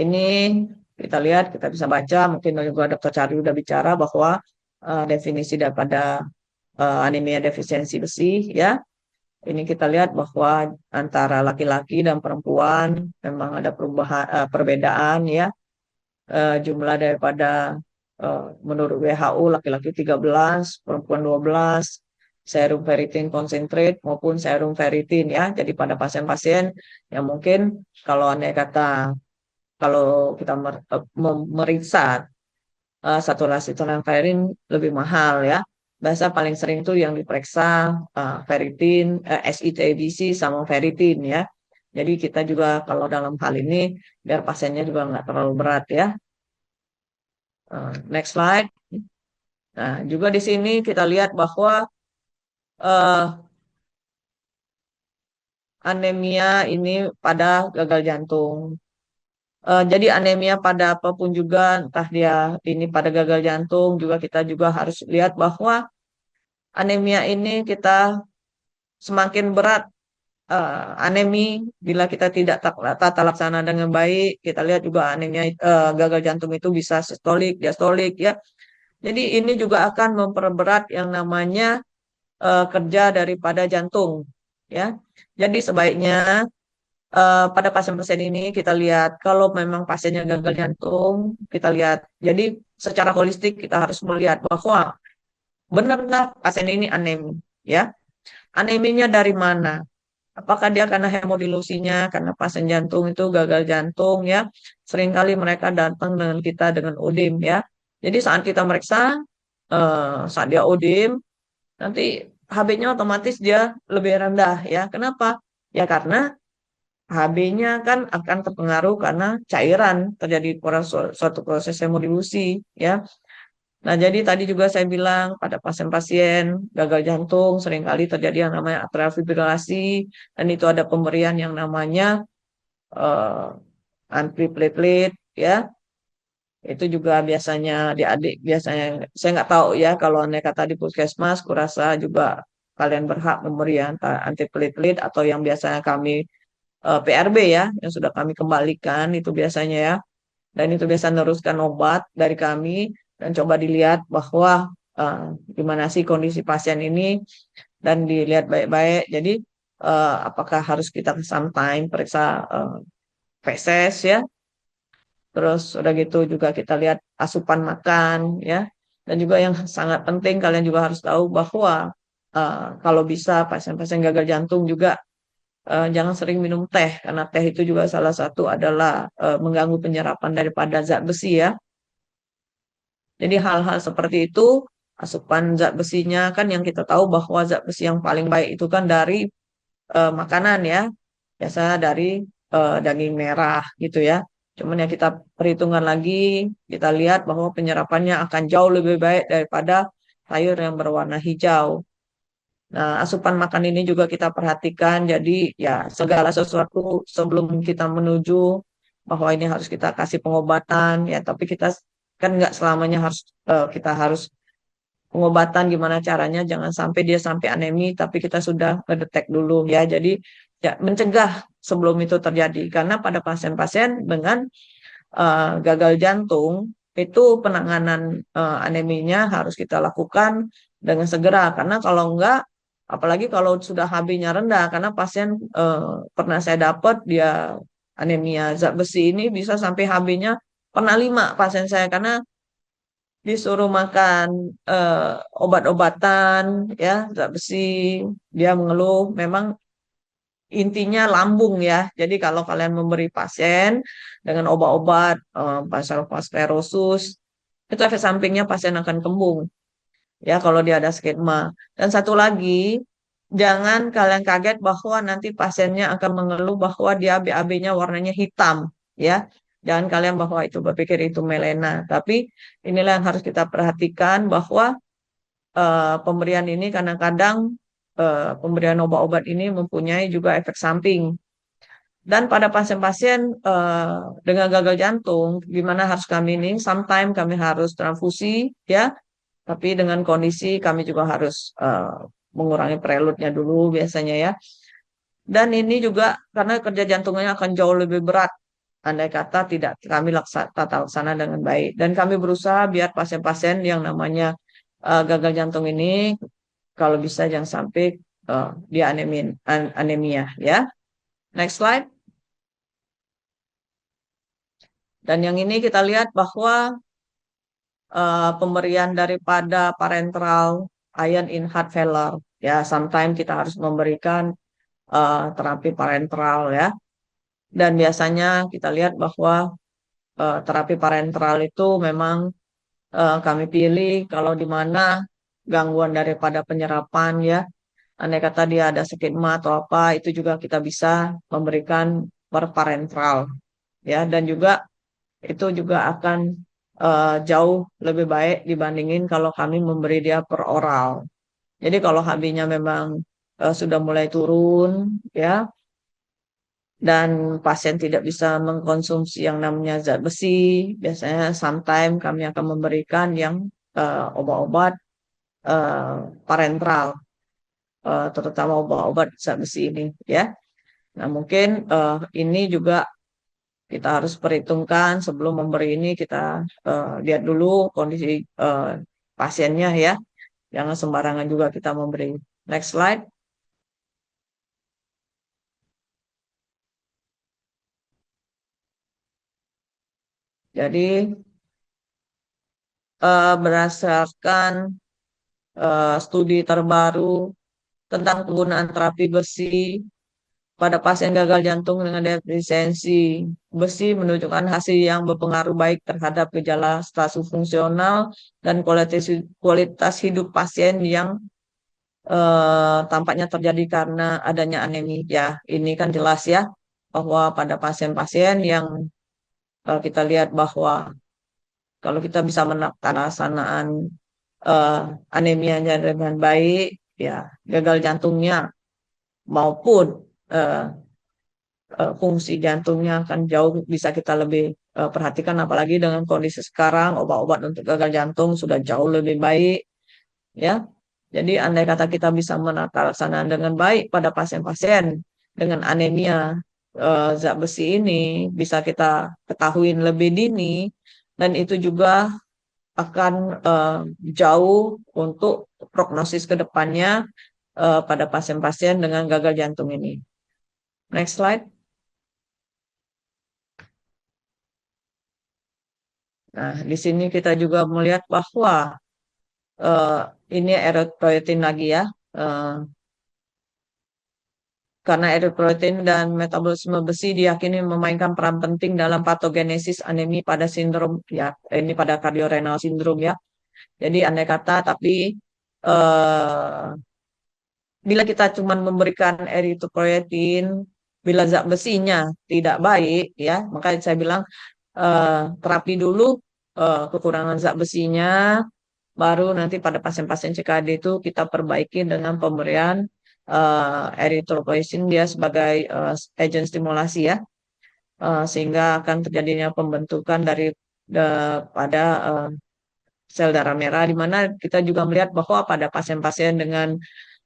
Ini kita lihat, kita bisa baca, mungkin juga Dr. Cari udah bicara bahwa definisi daripada anemia defisiensi besi ya. Ini kita lihat bahwa antara laki-laki dan perempuan memang ada perbedaan ya. Jumlah daripada menurut WHO laki-laki 13, perempuan 12, serum ferritin concentrate maupun serum ferritin ya. Jadi pada pasien-pasien yang mungkin kalau andai kata kalau kita meriksa saturasi ferritin lebih mahal ya. Biasa paling sering tuh yang diperiksa ferritin, SITBC sama ferritin ya. Jadi kita juga kalau dalam hal ini biar pasiennya juga nggak terlalu berat ya. Next slide. Nah, juga di sini kita lihat bahwa anemia ini pada gagal jantung. Jadi anemia pada apapun juga, entah dia ini pada gagal jantung, juga kita juga harus lihat bahwa anemia ini kita semakin berat anemi bila kita tidak tata laksana dengan baik. Kita lihat juga anemia gagal jantung itu bisa sistolik, diastolik ya. Jadi ini juga akan memperberat yang namanya kerja daripada jantung ya. Jadi sebaiknya pada pasien-pasien ini kita lihat kalau memang pasiennya gagal jantung, kita lihat. Jadi secara holistik kita harus melihat bahwa benar-benar pasien ini anemi ya. Aneminya dari mana? Apakah dia karena hemodilusinya, karena pasien jantung itu gagal jantung ya. Seringkali mereka datang dengan kita dengan ODIM ya. Jadi saat kita meriksa, saat dia ODIM, nanti HB-nya otomatis dia lebih rendah ya. Kenapa? Ya karena HB-nya kan akan terpengaruh karena cairan terjadi pada suatu proses hemodilusi ya. Nah, jadi tadi juga saya bilang pada pasien-pasien gagal jantung seringkali terjadi yang namanya atrial fibrilasi dan itu ada pemberian yang namanya antiplatelet ya. Itu juga biasanya di adik biasanya saya nggak tahu ya kalau aneh kata di puskesmas kurasa juga kalian berhak memberi antiplatelet atau yang biasanya kami PRB ya yang sudah kami kembalikan itu biasanya ya dan itu biasa meneruskan obat dari kami dan coba dilihat bahwa gimana sih kondisi pasien ini dan dilihat baik-baik. Jadi apakah harus kita sometime periksa feses ya, terus udah gitu juga kita lihat asupan makan ya. Dan juga yang sangat penting kalian juga harus tahu bahwa kalau bisa pasien-pasien gagal jantung juga jangan sering minum teh karena teh itu juga salah satu adalah mengganggu penyerapan daripada zat besi ya. Jadi hal-hal seperti itu, asupan zat besinya kan yang kita tahu bahwa zat besi yang paling baik itu kan dari makanan ya, biasa dari daging merah gitu ya. Cuman yang kita perhitungkan lagi, kita lihat bahwa penyerapannya akan jauh lebih baik daripada sayur yang berwarna hijau. Nah, asupan makan ini juga kita perhatikan. Jadi ya segala sesuatu sebelum kita menuju bahwa ini harus kita kasih pengobatan ya, tapi kita kan nggak selamanya harus kita harus pengobatan gimana caranya jangan sampai dia sampai anemi tapi kita sudah ngedetek dulu ya. Jadi ya mencegah sebelum itu terjadi karena pada pasien-pasien dengan gagal jantung itu penanganan aneminya harus kita lakukan dengan segera karena kalau enggak apalagi kalau sudah HB-nya rendah karena pasien pernah saya dapat dia anemia zat besi ini bisa sampai HB-nya pernah 5 pasien saya karena disuruh makan obat-obatan ya zat besi dia mengeluh memang intinya lambung ya jadi kalau kalian memberi pasien dengan obat-obat vasopressus itu efek sampingnya pasien akan kembung ya kalau dia ada skema dan satu lagi jangan kalian kaget bahwa nanti pasiennya akan mengeluh bahwa dia BAB-nya warnanya hitam ya. Jangan kalian bahwa itu berpikir itu melena, tapi inilah yang harus kita perhatikan bahwa pemberian ini kadang-kadang pemberian obat-obat ini mempunyai juga efek samping. Dan pada pasien-pasien dengan gagal jantung, gimana harus kami ini? Sometimes kami harus transfusi, ya. Tapi dengan kondisi kami juga harus mengurangi prelude-nya dulu biasanya ya. Dan ini juga karena kerja jantungnya akan jauh lebih berat. Andai kata tidak kami tata laksana dengan baik. Dan kami berusaha biar pasien-pasien yang namanya gagal jantung ini kalau bisa jangan sampai dia anemia ya. Next slide. Dan yang ini kita lihat bahwa pemberian daripada parenteral iron in heart failure ya sometimes kita harus memberikan terapi parenteral ya. Dan biasanya kita lihat bahwa terapi parenteral itu memang kami pilih kalau di mana gangguan daripada penyerapan ya. Andai kata dia ada skema atau apa, itu juga kita bisa memberikan per parenteral ya. Dan juga itu juga akan jauh lebih baik dibandingin kalau kami memberi dia per oral. Jadi kalau HB-nya memang sudah mulai turun ya dan pasien tidak bisa mengkonsumsi yang namanya zat besi, biasanya sometimes kami akan memberikan yang obat-obat uh, parenteral, terutama obat-obat zat besi ini ya. Nah mungkin ini juga kita harus perhitungkan sebelum memberi ini kita lihat dulu kondisi pasiennya ya, jangan sembarangan juga kita memberi. Next slide. Jadi berdasarkan studi terbaru tentang penggunaan terapi besi pada pasien gagal jantung dengan defisiensi besi menunjukkan hasil yang berpengaruh baik terhadap gejala stasi fungsional dan kualitas hidup pasien yang tampaknya terjadi karena adanya anemia. Ya, ini kan jelas ya bahwa pada pasien-pasien yang kita lihat bahwa kalau kita bisa melaksanakan uh, anemianya dengan baik, ya gagal jantungnya maupun uh, fungsi jantungnya akan jauh bisa kita lebih perhatikan apalagi dengan kondisi sekarang obat-obat untuk gagal jantung sudah jauh lebih baik ya. Jadi andai kata kita bisa menata laksana dengan baik pada pasien-pasien dengan anemia zat besi ini bisa kita ketahui lebih dini dan itu juga akan jauh untuk prognosis ke depannya pada pasien-pasien dengan gagal jantung ini. Next slide. Nah, di sini kita juga melihat bahwa eh, ini erythropoietin lagi ya. Eh, karena erythropoietin dan metabolisme besi diyakini memainkan peran penting dalam patogenesis anemi pada sindrom ya, ini pada cardiorenal syndrome ya. Jadi andai kata tapi eh, bila kita cuma memberikan erythropoietin, bila zat besinya tidak baik ya, maka saya bilang terapi dulu kekurangan zat besinya, baru nanti pada pasien-pasien CKD itu kita perbaiki dengan pemberian erythropoietin dia sebagai agen stimulasi ya, sehingga akan terjadinya pembentukan dari pada sel darah merah, di mana kita juga melihat bahwa pada pasien-pasien dengan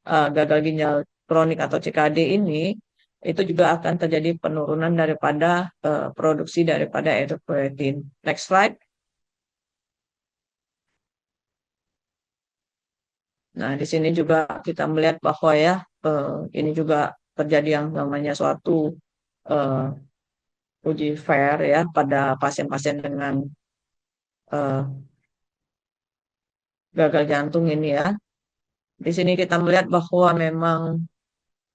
gagal ginjal kronik atau CKD ini, itu juga akan terjadi penurunan daripada produksi daripada erythropoietin. Next slide. Nah, di sini juga kita melihat bahwa ya, eh, ini juga terjadi yang namanya suatu eh, uji fair ya pada pasien-pasien dengan eh, gagal jantung ini ya. Di sini kita melihat bahwa memang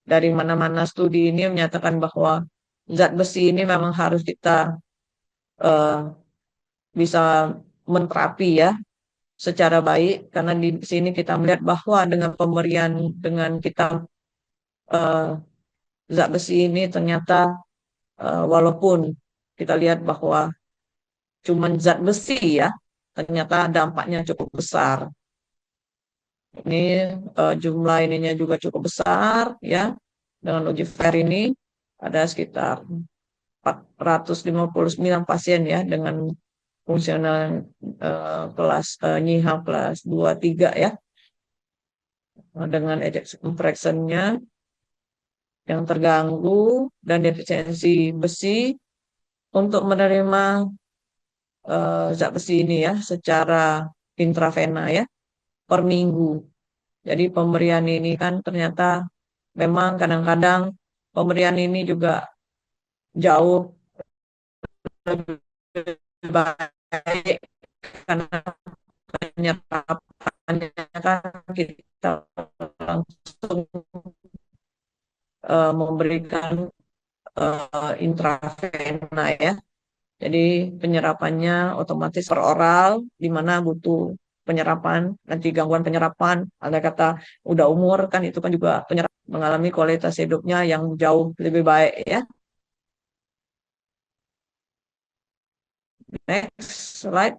dari mana-mana studi ini menyatakan bahwa zat besi ini memang harus kita eh, bisa menterapi ya secara baik, karena di sini kita melihat bahwa dengan pemberian dengan kita eh, zat besi ini ternyata walaupun kita lihat bahwa cuma zat besi ya, ternyata dampaknya cukup besar. Ini jumlah ininya juga cukup besar ya. Dengan uji FAIR ini ada sekitar 459 pasien ya dengan fungsional kelas NIHA kelas 2 3 ya. Dengan ejection fraction-nya yang terganggu dan defisiensi besi untuk menerima zat besi ini ya secara intravena ya per minggu. Jadi pemberian ini kan ternyata memang kadang-kadang pemberian ini juga jauh lebih baik karena penyerapannya kan kita langsung memberikan intravena ya. Jadi penyerapannya otomatis per oral, di mana butuh penyerapan, nanti gangguan penyerapan, ada kata udah umur kan itu kan juga penyerap mengalami kualitas hidupnya yang jauh lebih baik ya. Next slide.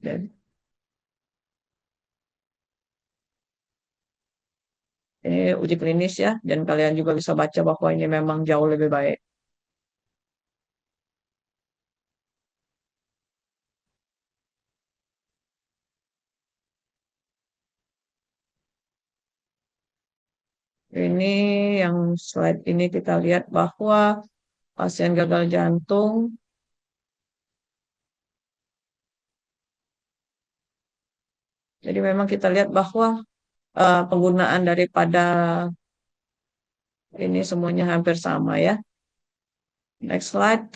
Dan ini uji klinis ya, dan kalian juga bisa baca bahwa ini memang jauh lebih baik. Ini yang slide ini kita lihat bahwa pasien gagal jantung, jadi memang kita lihat bahwa penggunaan daripada ini semuanya hampir sama ya. Next slide.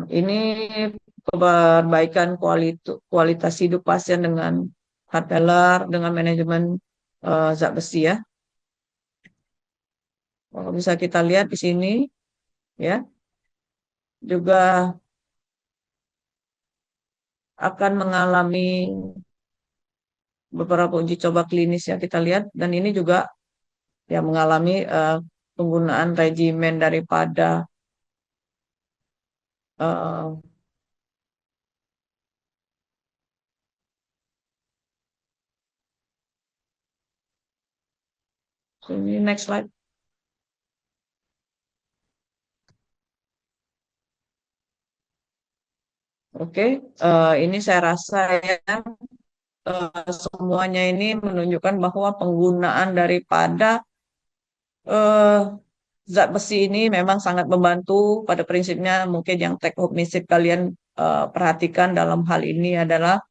Ini perbaikan kualitas hidup pasien dengan heart failure, dengan manajemen zat besi ya. Kalau bisa kita lihat di sini ya, juga akan mengalami beberapa uji coba klinis ya kita lihat, dan ini juga ya mengalami penggunaan regimen daripada uh, ini next slide. Oke, ini saya rasa ya semuanya ini menunjukkan bahwa penggunaan daripada eh, zat besi ini memang sangat membantu. Pada prinsipnya mungkin yang take home message kalian perhatikan dalam hal ini adalah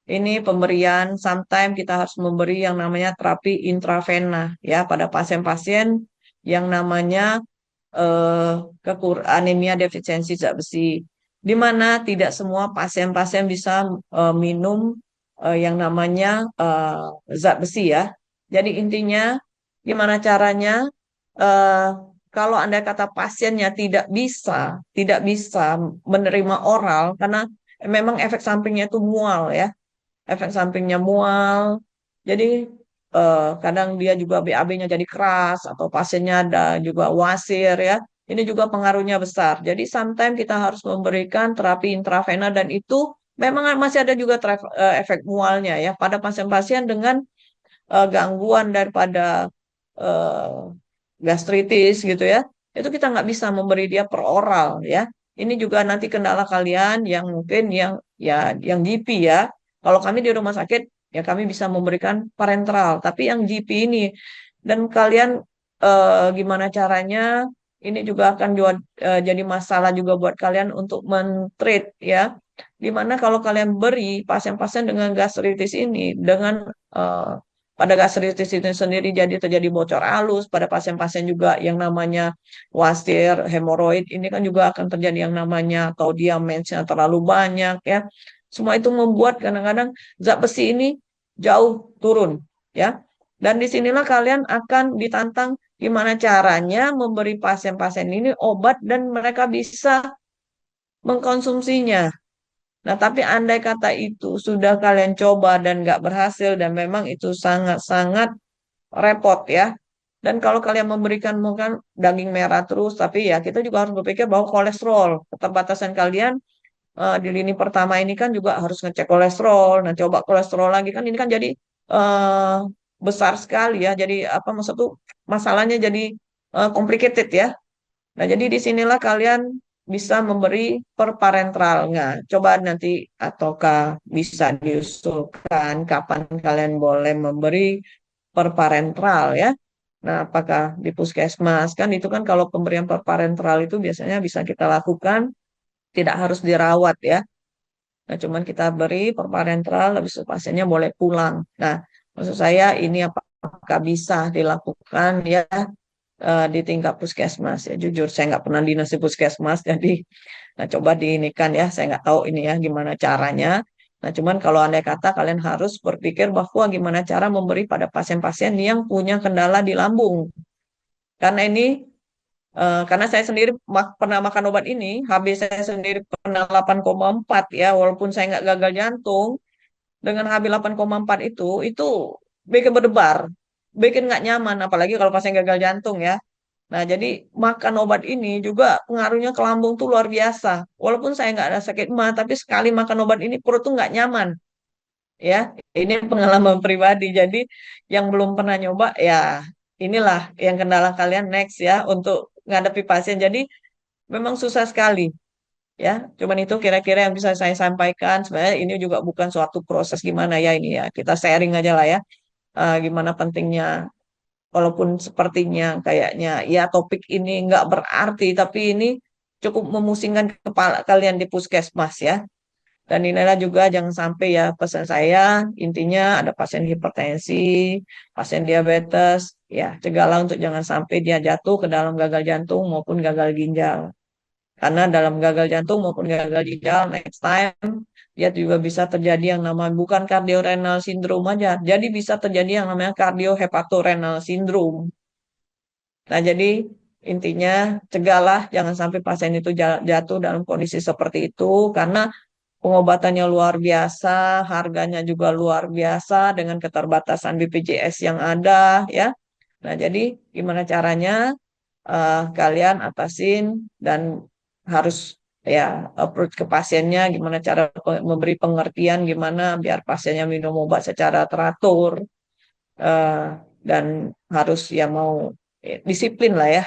ini pemberian, sometimes kita harus memberi yang namanya terapi intravena ya pada pasien-pasien yang namanya anemia defisiensi zat besi, di mana tidak semua pasien-pasien bisa minum yang namanya zat besi ya. Jadi intinya gimana caranya eh, kalau Anda kata pasiennya tidak bisa menerima oral karena memang efek sampingnya itu mual ya, efek sampingnya mual. Jadi kadang dia juga BAB-nya jadi keras atau pasiennya ada juga wasir ya. Ini juga pengaruhnya besar. Jadi sometimes kita harus memberikan terapi intravena dan itu memang masih ada juga efek mualnya ya pada pasien-pasien dengan gangguan daripada eh, gastritis gitu ya. Itu kita nggak bisa memberi dia per oral ya. Ini juga nanti kendala kalian yang mungkin yang GP ya. Kalau kami di rumah sakit ya kami bisa memberikan parenteral, tapi yang GP ini dan kalian gimana caranya ini juga akan jadi masalah juga buat kalian untuk men-treat ya. Dimana kalau kalian beri pasien-pasien dengan gastritis ini dengan eh, pada gastritis itu sendiri jadi terjadi bocor alus pada pasien-pasien juga yang namanya wasir, hemoroid ini kan juga akan terjadi yang namanya atau dia mensnya terlalu banyak ya. Semua itu membuat kadang-kadang zat besi ini jauh turun ya. Dan disinilah kalian akan ditantang gimana caranya memberi pasien-pasien ini obat dan mereka bisa mengkonsumsinya. Nah, tapi andai kata itu sudah kalian coba dan nggak berhasil dan memang itu sangat-sangat repot ya. Dan kalau kalian memberikan mungkin daging merah terus, tapi ya kita juga harus berpikir bahwa kolesterol, keterbatasan kalian di lini pertama ini kan juga harus ngecek kolesterol. Nah, coba kolesterol lagi kan ini kan jadi eh, besar sekali ya. Jadi apa maksud tuh masalahnya jadi complicated ya. Nah, jadi disinilah kalian bisa memberi perparenteral. Nah, coba nanti ataukah bisa diusulkan kapan kalian boleh memberi perparenteral ya. Nah, apakah di puskesmas kan itu kan kalau pemberian perparenteral itu biasanya bisa kita lakukan tidak harus dirawat ya. Nah, cuman kita beri perparenteral habis itu pasiennya boleh pulang. Nah, maksud saya ini apakah bisa dilakukan ya di tingkat puskesmas ya jujur saya nggak pernah dinas di puskesmas jadi nah coba diinikan ya saya nggak tahu ini ya gimana caranya. Nah cuman kalau andai kata kalian harus berpikir bahwa gimana cara memberi pada pasien-pasien yang punya kendala di lambung karena ini karena saya sendiri pernah makan obat ini HB saya sendiri pernah 8,4 ya walaupun saya nggak gagal jantung dengan HB 8,4 itu bikin berdebar bikin nggak nyaman apalagi kalau pasien gagal jantung ya. Nah, jadi makan obat ini juga pengaruhnya ke lambung tuh luar biasa. Walaupun saya nggak ada sakit mah, tapi sekali makan obat ini perut tuh nggak nyaman. Ya, ini pengalaman pribadi. Jadi yang belum pernah nyoba, ya inilah yang kendala kalian next ya untuk ngadepi pasien. Jadi memang susah sekali. Ya, cuman itu kira-kira yang bisa saya sampaikan. Sebenarnya ini juga bukan suatu proses gimana ya ini ya. Kita sharing aja lah ya. Gimana pentingnya walaupun sepertinya kayaknya ya topik ini nggak berarti, tapi ini cukup memusingkan kepala kalian di puskesmas ya. Dan inilah juga jangan sampai ya pesan saya, intinya ada pasien hipertensi, pasien diabetes, ya cegahlah untuk jangan sampai dia jatuh ke dalam gagal jantung maupun gagal ginjal. Karena dalam gagal jantung maupun gagal ginjal next time dia juga bisa terjadi yang namanya bukan cardiorenal syndrome aja, jadi bisa terjadi yang namanya cardiohepatorenal syndrome. Nah, jadi intinya cegahlah jangan sampai pasien itu jatuh dalam kondisi seperti itu karena pengobatannya luar biasa, harganya juga luar biasa dengan keterbatasan BPJS yang ada ya. Nah, jadi gimana caranya kalian atasin dan harus ya approach ke pasiennya gimana cara memberi pengertian gimana biar pasiennya minum obat secara teratur eh, dan harus ya mau disiplin lah ya.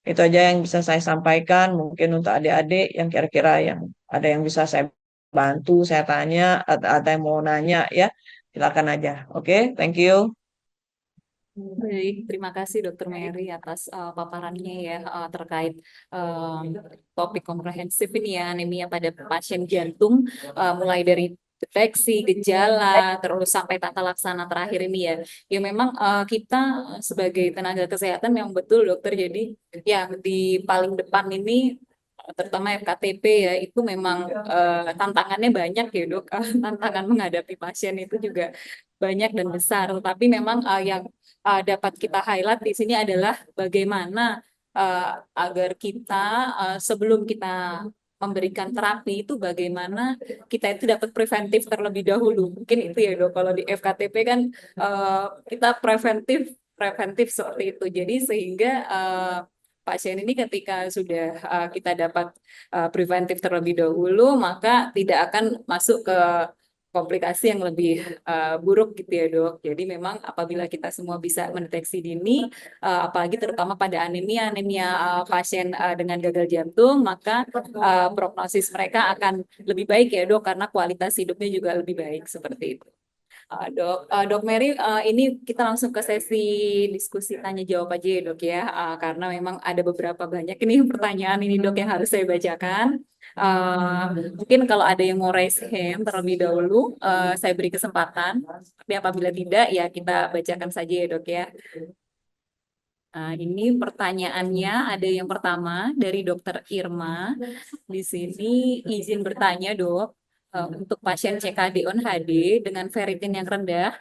Itu aja yang bisa saya sampaikan. Mungkin untuk adik-adik yang kira-kira yang ada yang bisa saya bantu, saya tanya, ada yang mau nanya ya, silakan aja. Oke, thank you. Baik, terima kasih Dokter Mary atas paparannya ya terkait eh, topik komprehensif ini ya anemia pada pasien jantung, mulai dari deteksi, gejala, terus sampai tata laksana terakhir ini ya. Ya memang kita sebagai tenaga kesehatan memang betul dokter. Jadi yang di paling depan ini terutama FKTP ya itu memang tantangannya banyak ya dok. Tantangan menghadapi pasien itu juga banyak dan besar. Tapi memang yang dapat kita highlight di sini adalah bagaimana agar kita sebelum kita memberikan terapi itu bagaimana kita itu dapat preventif terlebih dahulu. Mungkin itu ya dok. Kalau di FKTP kan kita preventif preventif seperti itu. Jadi sehingga pasien ini ketika sudah kita dapat preventif terlebih dahulu, maka tidak akan masuk ke komplikasi yang lebih buruk gitu ya dok. Jadi memang apabila kita semua bisa mendeteksi dini, apalagi terutama pada anemia anemia pasien dengan gagal jantung, maka prognosis mereka akan lebih baik ya dok, karena kualitas hidupnya juga lebih baik seperti itu. Dok Mary, ini kita langsung ke sesi diskusi tanya jawab aja ya dok ya, karena memang ada beberapa banyak ini pertanyaan ini dok yang harus saya bacakan. Uh, Mungkin kalau ada yang mau raise hand terlebih dahulu, saya beri kesempatan. Tapi apabila tidak, ya kita bacakan saja ya dok ya. Ini pertanyaannya ada yang pertama dari Dokter Irma. Di sini izin bertanya dok, untuk pasien CKD on HD dengan ferritin yang rendah,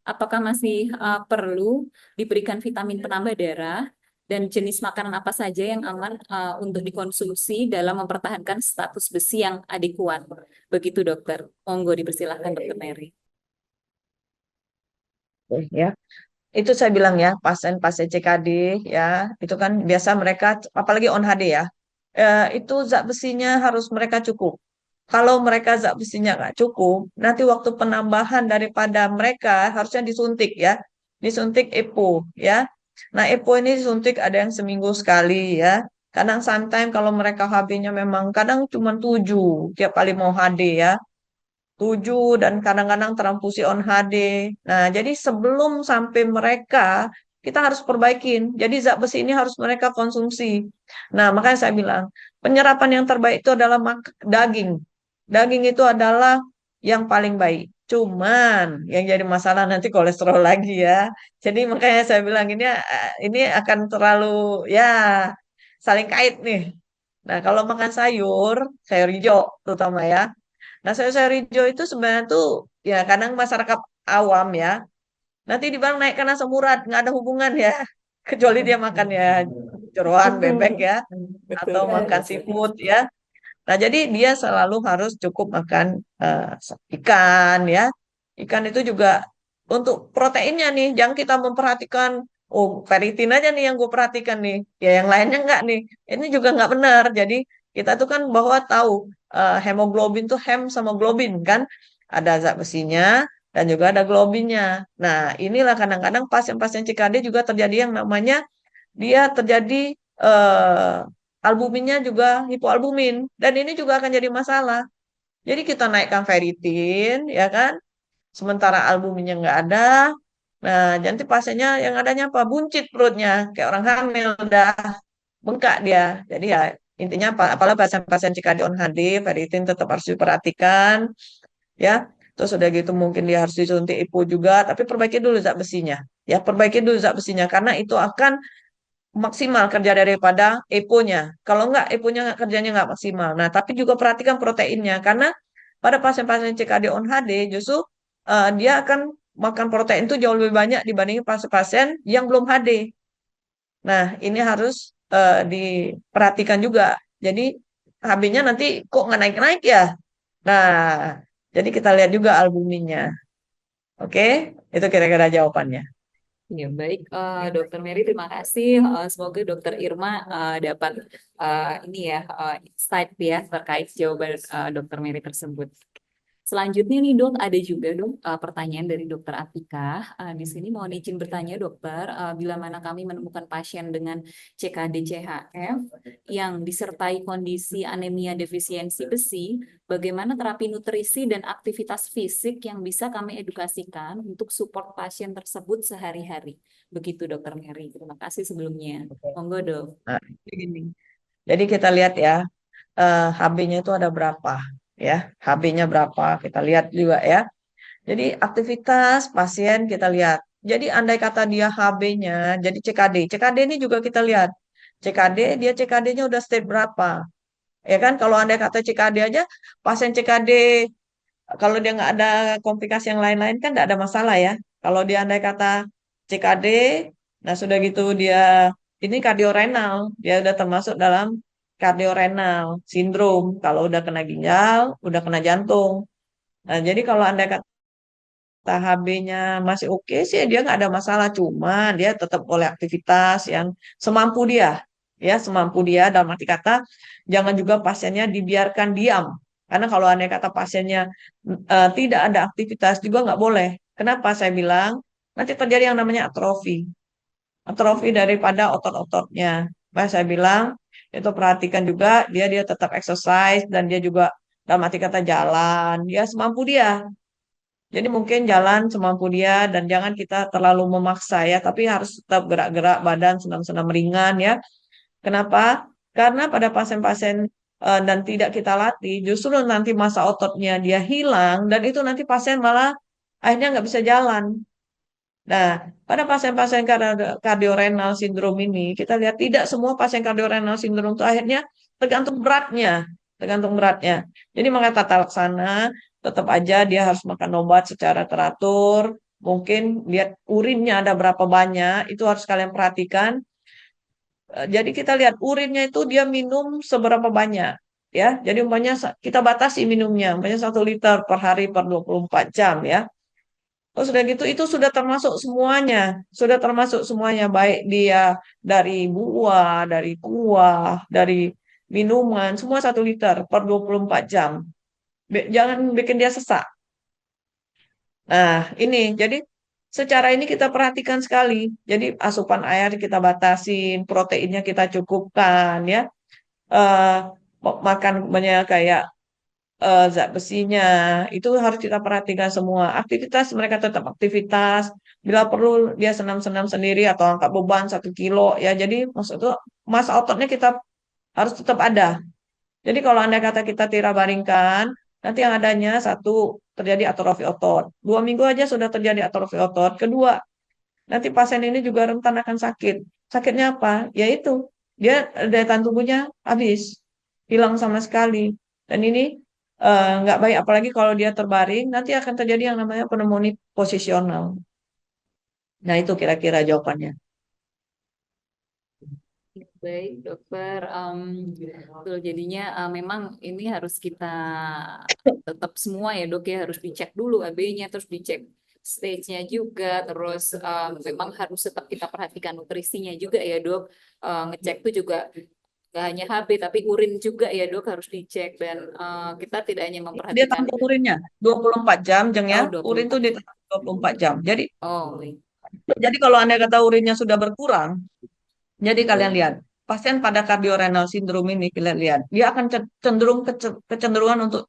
apakah masih perlu diberikan vitamin penambah darah dan jenis makanan apa saja yang aman untuk dikonsumsi dalam mempertahankan status besi yang adekuat? Begitu dokter. Monggo dipersilahkan dokter Mary. Oke, ya. Itu saya bilang ya, pasien-pasien CKD ya, itu kan biasa mereka, apalagi on HD ya, itu zat besinya harus mereka cukup. Kalau mereka zat besinya nggak cukup, nanti waktu penambahan daripada mereka harusnya disuntik ya, disuntik EPO ya. Nah EPO ini disuntik ada yang seminggu sekali ya. Kadang sometimes kalau mereka HB-nya memang kadang cuma 7 tiap kali mau HD ya. 7 dan kadang-kadang transfusi on HD. Nah, jadi sebelum sampai mereka, kita harus perbaikin. Jadi zat besi ini harus mereka konsumsi. Nah, makanya saya bilang, penyerapan yang terbaik itu adalah daging. Daging itu adalah yang paling baik. Cuman yang jadi masalah nanti kolesterol lagi ya. Jadi makanya saya bilang ini akan terlalu ya saling kait nih. Nah, kalau makan sayur, sayur hijau terutama ya. Nah, sayur-sayur hijau itu sebenarnya tuh ya kadang masyarakat awam ya. Nanti dibilang naik karena asam urat, nggak ada hubungan ya. Kecuali dia makan ya jeroan, bebek ya, Betul. atau makan seafood ya. Nah, jadi dia selalu harus cukup makan ikan ya. Ikan itu juga untuk proteinnya nih, jangan kita memperhatikan, oh ferritin aja nih yang gue perhatikan nih, ya yang lainnya enggak nih. Ini juga nggak benar. Jadi kita tuh kan bahwa tahu hemoglobin tuh hem sama globin kan, ada zat besinya dan juga ada globinnya. Nah, inilah kadang-kadang pasien-pasien CKD juga terjadi yang namanya dia terjadi albuminnya juga hipoalbumin dan ini juga akan jadi masalah. Jadi kita naikkan ferritin, ya kan? Sementara albuminnya nggak ada. Nah, nanti pasiennya yang adanya apa? Buncit perutnya, kayak orang hamil, udah bengkak dia. Jadi ya intinya apalagi pasien-pasien CKD on HD, ferritin tetap harus diperhatikan, ya. Terus udah gitu mungkin dia harus disuntik IPO juga, tapi perbaiki dulu zat besinya. Ya, perbaiki dulu zat besinya karena itu akan maksimal kerja daripada EPO-nya. Kalau enggak, EPO-nya kerjanya nggak maksimal. Nah, tapi juga perhatikan proteinnya, karena pada pasien-pasien CKD on HD, justru dia akan makan protein itu jauh lebih banyak dibandingin pasien-pasien yang belum HD. Nah, ini harus diperhatikan juga. Jadi, HB-nya nanti kok nggak naik-naik ya? Nah, jadi kita lihat juga albuminnya. Oke, itu kira-kira jawabannya. Ya, baik, Dokter Mary, terima kasih. Semoga Dokter Irma dapat ini ya insight ya terkait jawaban Dokter Mary tersebut. Selanjutnya nih dok, ada juga dok pertanyaan dari dokter Atika. Di sini mohon izin bertanya dokter, bila mana kami menemukan pasien dengan CKD-CHF yang disertai kondisi anemia defisiensi besi, bagaimana terapi nutrisi dan aktivitas fisik yang bisa kami edukasikan untuk support pasien tersebut sehari-hari? Begitu dokter Mary. Terima kasih sebelumnya. Oke. Monggo dok. Nah, begini. Jadi kita lihat ya, HB-nya itu ada berapa, ya. HB-nya berapa, kita lihat juga ya. Jadi aktivitas pasien kita lihat. Jadi andai kata dia HB-nya, jadi CKD. CKD ini juga kita lihat. CKD, dia CKD-nya udah step berapa. Ya kan, kalau andai kata CKD aja, pasien CKD, kalau dia nggak ada komplikasi yang lain-lain kan nggak ada masalah ya. Kalau dia andai kata CKD, nah sudah gitu dia, ini kardiorenal. Dia udah termasuk dalam kardiorenal sindrom. Kalau udah kena ginjal, udah kena jantung. Nah, jadi kalau andai kata HB-nya masih oke sih dia nggak ada masalah, cuma dia tetap boleh aktivitas yang semampu dia, ya semampu dia, dalam arti kata jangan juga pasiennya dibiarkan diam, karena kalau andai kata pasiennya tidak ada aktivitas juga nggak boleh. Kenapa saya bilang nanti terjadi yang namanya atrofi, atrofi daripada otot-ototnya. Makanya saya bilang itu perhatikan juga, dia tetap exercise dan dia juga dalam arti kata jalan dia semampu dia. Jadi mungkin jalan semampu dia dan jangan kita terlalu memaksa ya, tapi harus tetap gerak-gerak badan, senam-senam ringan ya. Kenapa? Karena pada pasien-pasien dan tidak kita latih, justru nanti masa ototnya dia hilang dan itu nanti pasien malah akhirnya nggak bisa jalan. Nah, pada pasien-pasien kardiorenal sindrom ini, kita lihat tidak semua pasien kardiorenal sindrom itu akhirnya tergantung beratnya, tergantung beratnya. Jadi maka tata laksana tetap aja dia harus makan obat secara teratur. Mungkin lihat urinnya ada berapa banyak, itu harus kalian perhatikan. Jadi kita lihat urinnya itu dia minum seberapa banyak, ya. Jadi umpamanya kita batasi minumnya, umpamanya 1 liter per hari per 24 jam ya. Oh, sudah gitu, itu sudah termasuk semuanya, baik dia dari buah, dari kuah, dari minuman, semua 1 liter per 24 jam. Jangan bikin dia sesak. Nah, ini, jadi secara ini kita perhatikan sekali. Jadi asupan air kita batasin, proteinnya kita cukupkan, ya. Eh, Makan banyak kayak zat besinya itu harus kita perhatikan semua. Aktivitas mereka tetap aktivitas. Bila perlu dia senam-senam sendiri atau angkat beban 1 kilo ya. Jadi maksud itu masa ototnya kita harus tetap ada. Jadi kalau anda kata kita tira baringkan, nanti yang adanya satu terjadi atrofi otot. 2 minggu aja sudah terjadi atrofi otot. Kedua, nanti pasien ini juga rentan akan sakit. Sakitnya apa? Yaitu dia daya tahan tubuhnya habis, hilang sama sekali. Dan ini nggak baik, apalagi kalau dia terbaring, nanti akan terjadi yang namanya pneumonia posisional. Nah, itu kira-kira jawabannya. Baik, dokter. Betul, jadinya memang ini harus kita tetap semua ya dok ya, harus dicek dulu AB-nya, terus dicek stage-nya juga, terus memang harus tetap kita perhatikan nutrisinya juga ya dok. Ngecek tuh juga gak hanya HB, tapi urin juga ya dok harus dicek, dan kita tidak hanya Dia memperhatikan, tampung urinnya 24 jam, Jeng ya. oh dua puluh Urin tuh empat dia tampung 24 jam. Oh, iya. Jadi kalau Anda kata urinnya sudah berkurang, jadi kalian lihat, pasien pada kardiorenal sindrom ini kalian lihat, dia akan cenderung kecenderungan untuk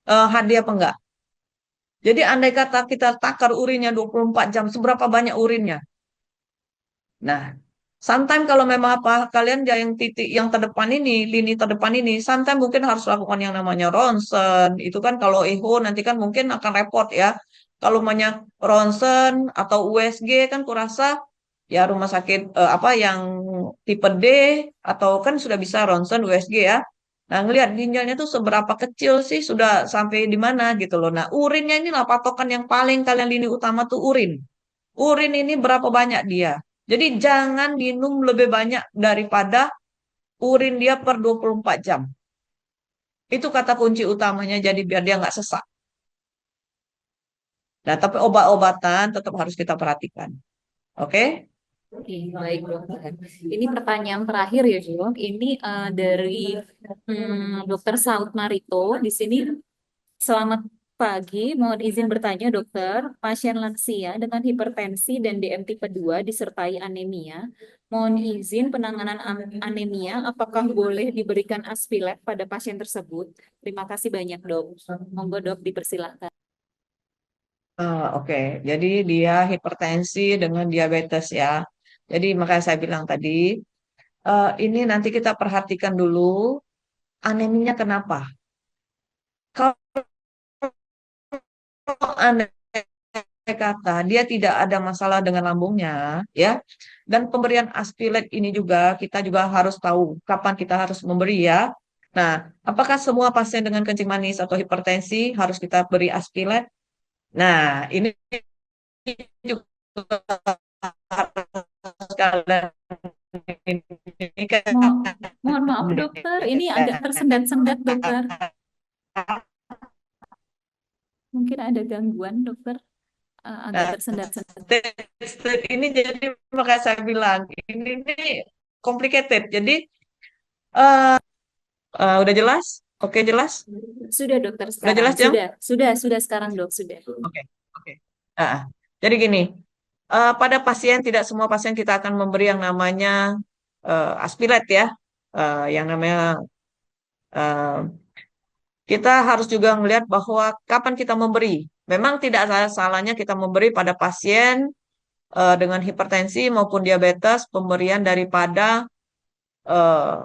HD apa enggak. Jadi andai kata kita takar urinnya 24 jam, seberapa banyak urinnya? Nah, sometimes kalau memang apa, kalian yang titik yang terdepan ini, lini terdepan ini, sometimes mungkin harus lakukan yang namanya ronsen. Itu kan kalau echo nanti kan mungkin akan repot ya. Kalau banyak ronsen atau USG kan kurasa ya rumah sakit apa yang tipe D atau kan sudah bisa ronsen USG ya. Nah, ngelihat ginjalnya tuh seberapa kecil sih, sudah sampai di mana gitu loh. Nah, urinnya inilah patokan yang paling kalian lini utama tuh urin. Urin ini berapa banyak dia. Jadi jangan minum lebih banyak daripada urin dia per 24 jam. Itu kata kunci utamanya, jadi biar dia nggak sesak. Nah, tapi obat-obatan tetap harus kita perhatikan. Oke? Oke, baik dokter. Ini pertanyaan terakhir ya dok. Ini dari dokter Saud Marito. Di sini, selamat pagi, mohon izin bertanya dokter, pasien lansia dengan hipertensi dan DM tipe 2 disertai anemia, mohon izin penanganan anemia, apakah boleh diberikan Aspilat pada pasien tersebut? Terima kasih banyak dok. Monggo dok dipersilakan. Oke, jadi dia hipertensi dengan diabetes ya. Jadi makanya saya bilang tadi, ini nanti kita perhatikan dulu aneminya kenapa. Kalau andai kata dia tidak ada masalah dengan lambungnya, ya, dan pemberian Aspilat ini juga kita juga harus tahu kapan kita harus memberi ya. Nah, apakah semua pasien dengan kencing manis atau hipertensi harus kita beri Aspilat? Nah, ini juga harus kalian ini kan Mohon maaf dokter, ini agak tersendat-sendat dokter. Mungkin ada gangguan dokter, agak nah, tersendat-sendat. state ini jadi makanya saya bilang ini nih complicated. Jadi eh, udah jelas? Oke, jelas? Sudah dokter Udah sekarang, jelas, Jeng? sudah sekarang dok, sudah. Oke, oke. Ah, jadi gini, pada pasien tidak semua pasien kita akan memberi yang namanya aspirat ya, yang namanya eh, kita harus juga melihat bahwa kapan kita memberi. Memang tidak ada salahnya kita memberi pada pasien dengan hipertensi maupun diabetes pemberian daripada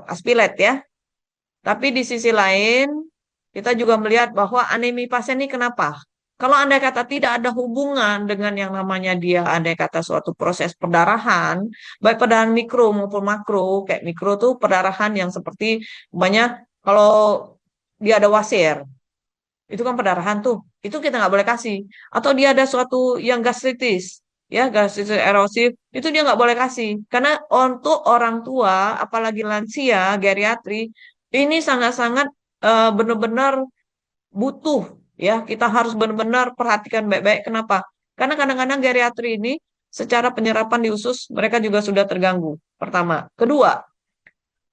aspirat ya. Tapi di sisi lain kita juga melihat bahwa anemi pasien ini kenapa? Kalau andai kata tidak ada hubungan dengan yang namanya dia andai kata suatu proses perdarahan, baik perdarahan mikro maupun makro, kayak mikro tuh perdarahan yang seperti banyak kalau dia ada wasir, itu kan perdarahan tuh, itu kita nggak boleh kasih. Atau dia ada suatu yang gastritis, ya gastritis erosif, itu dia nggak boleh kasih. Karena untuk orang tua, apalagi lansia, geriatri, ini sangat-sangat benar-benar butuh, ya kita harus benar-benar perhatikan baik-baik. Kenapa? Karena kadang-kadang geriatri ini secara penyerapan di usus mereka juga sudah terganggu. Pertama, kedua,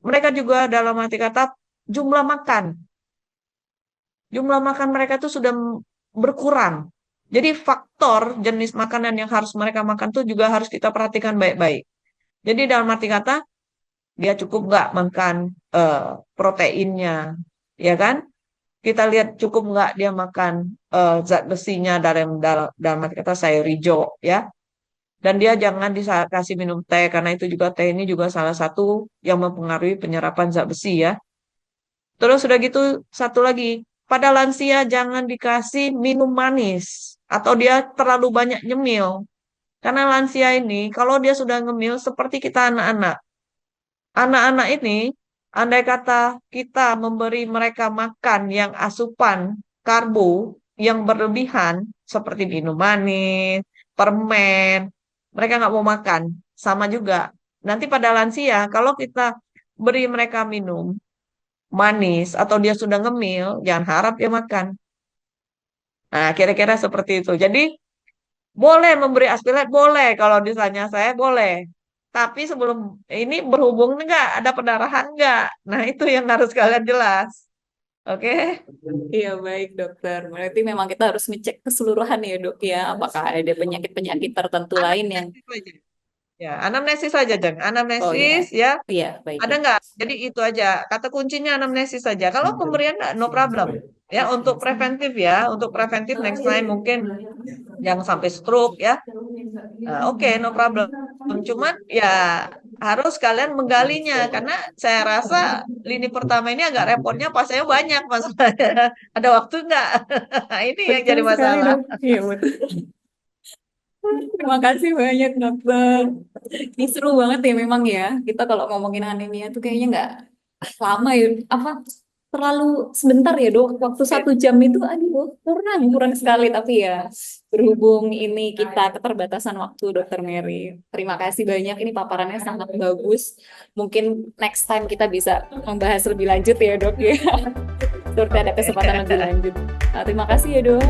mereka juga dalam arti kata jumlah makan. Jumlah makan mereka itu sudah berkurang. Jadi faktor jenis makanan yang harus mereka makan tuh juga harus kita perhatikan baik-baik. Jadi dalam arti kata dia cukup nggak makan proteinnya, ya kan? Kita lihat cukup nggak dia makan zat besinya dalam arti kata sayur hijau, ya. Dan dia jangan dikasih minum teh karena itu juga teh ini juga salah satu yang mempengaruhi penyerapan zat besi ya. Terus sudah gitu satu lagi, pada lansia jangan dikasih minum manis atau dia terlalu banyak nyemil. Karena lansia ini kalau dia sudah ngemil seperti kita anak-anak. Anak-anak ini andai kata kita memberi mereka makan yang asupan karbo yang berlebihan seperti minum manis, permen, mereka nggak mau makan. Sama juga. Nanti pada lansia kalau kita beri mereka minum manis atau dia sudah ngemil, jangan harap dia makan. Nah, kira-kira seperti itu. Jadi, boleh memberi aspirat, boleh. Kalau ditanya saya, boleh. Tapi sebelum ini berhubung enggak, ada pendarahan enggak? Nah, itu yang harus kalian jelas. Oke? Iya baik dokter, berarti memang kita harus ngecek keseluruhan ya dok ya, apakah ada penyakit-penyakit tertentu lain yang, Anamnesis aja. Ya, anamnesis saja, Jeng. oh ya, Anamnesis, ya. iya baik Ada dok. nggak? Jadi itu aja. Kata kuncinya anamnesis saja. Kalau pemberian no problem. Ya, untuk preventif ya. Untuk preventif next time mungkin jangan sampai stroke ya. Nah, oke, no problem. Cuman ya harus kalian menggalinya karena saya rasa lini pertama ini agak repotnya pasnya banyak masalahnya. Ada waktu nggak? Ini yang Betul jadi sekali masalah. dok. Iya betul. Terima kasih banyak dokter. Ini seru banget ya memang ya. Kita kalau ngomongin anemia tuh kayaknya nggak lama ya. Apa terlalu sebentar ya dok. Waktu Oke, 1 jam itu aduh kurang sekali. Tapi ya berhubung ini kita keterbatasan waktu dokter Mary. Terima kasih banyak. Ini paparannya sangat bagus. Mungkin next time kita bisa membahas lebih lanjut ya dok ya. Seperti ada kesempatan lebih lanjut. Terima kasih ya dok.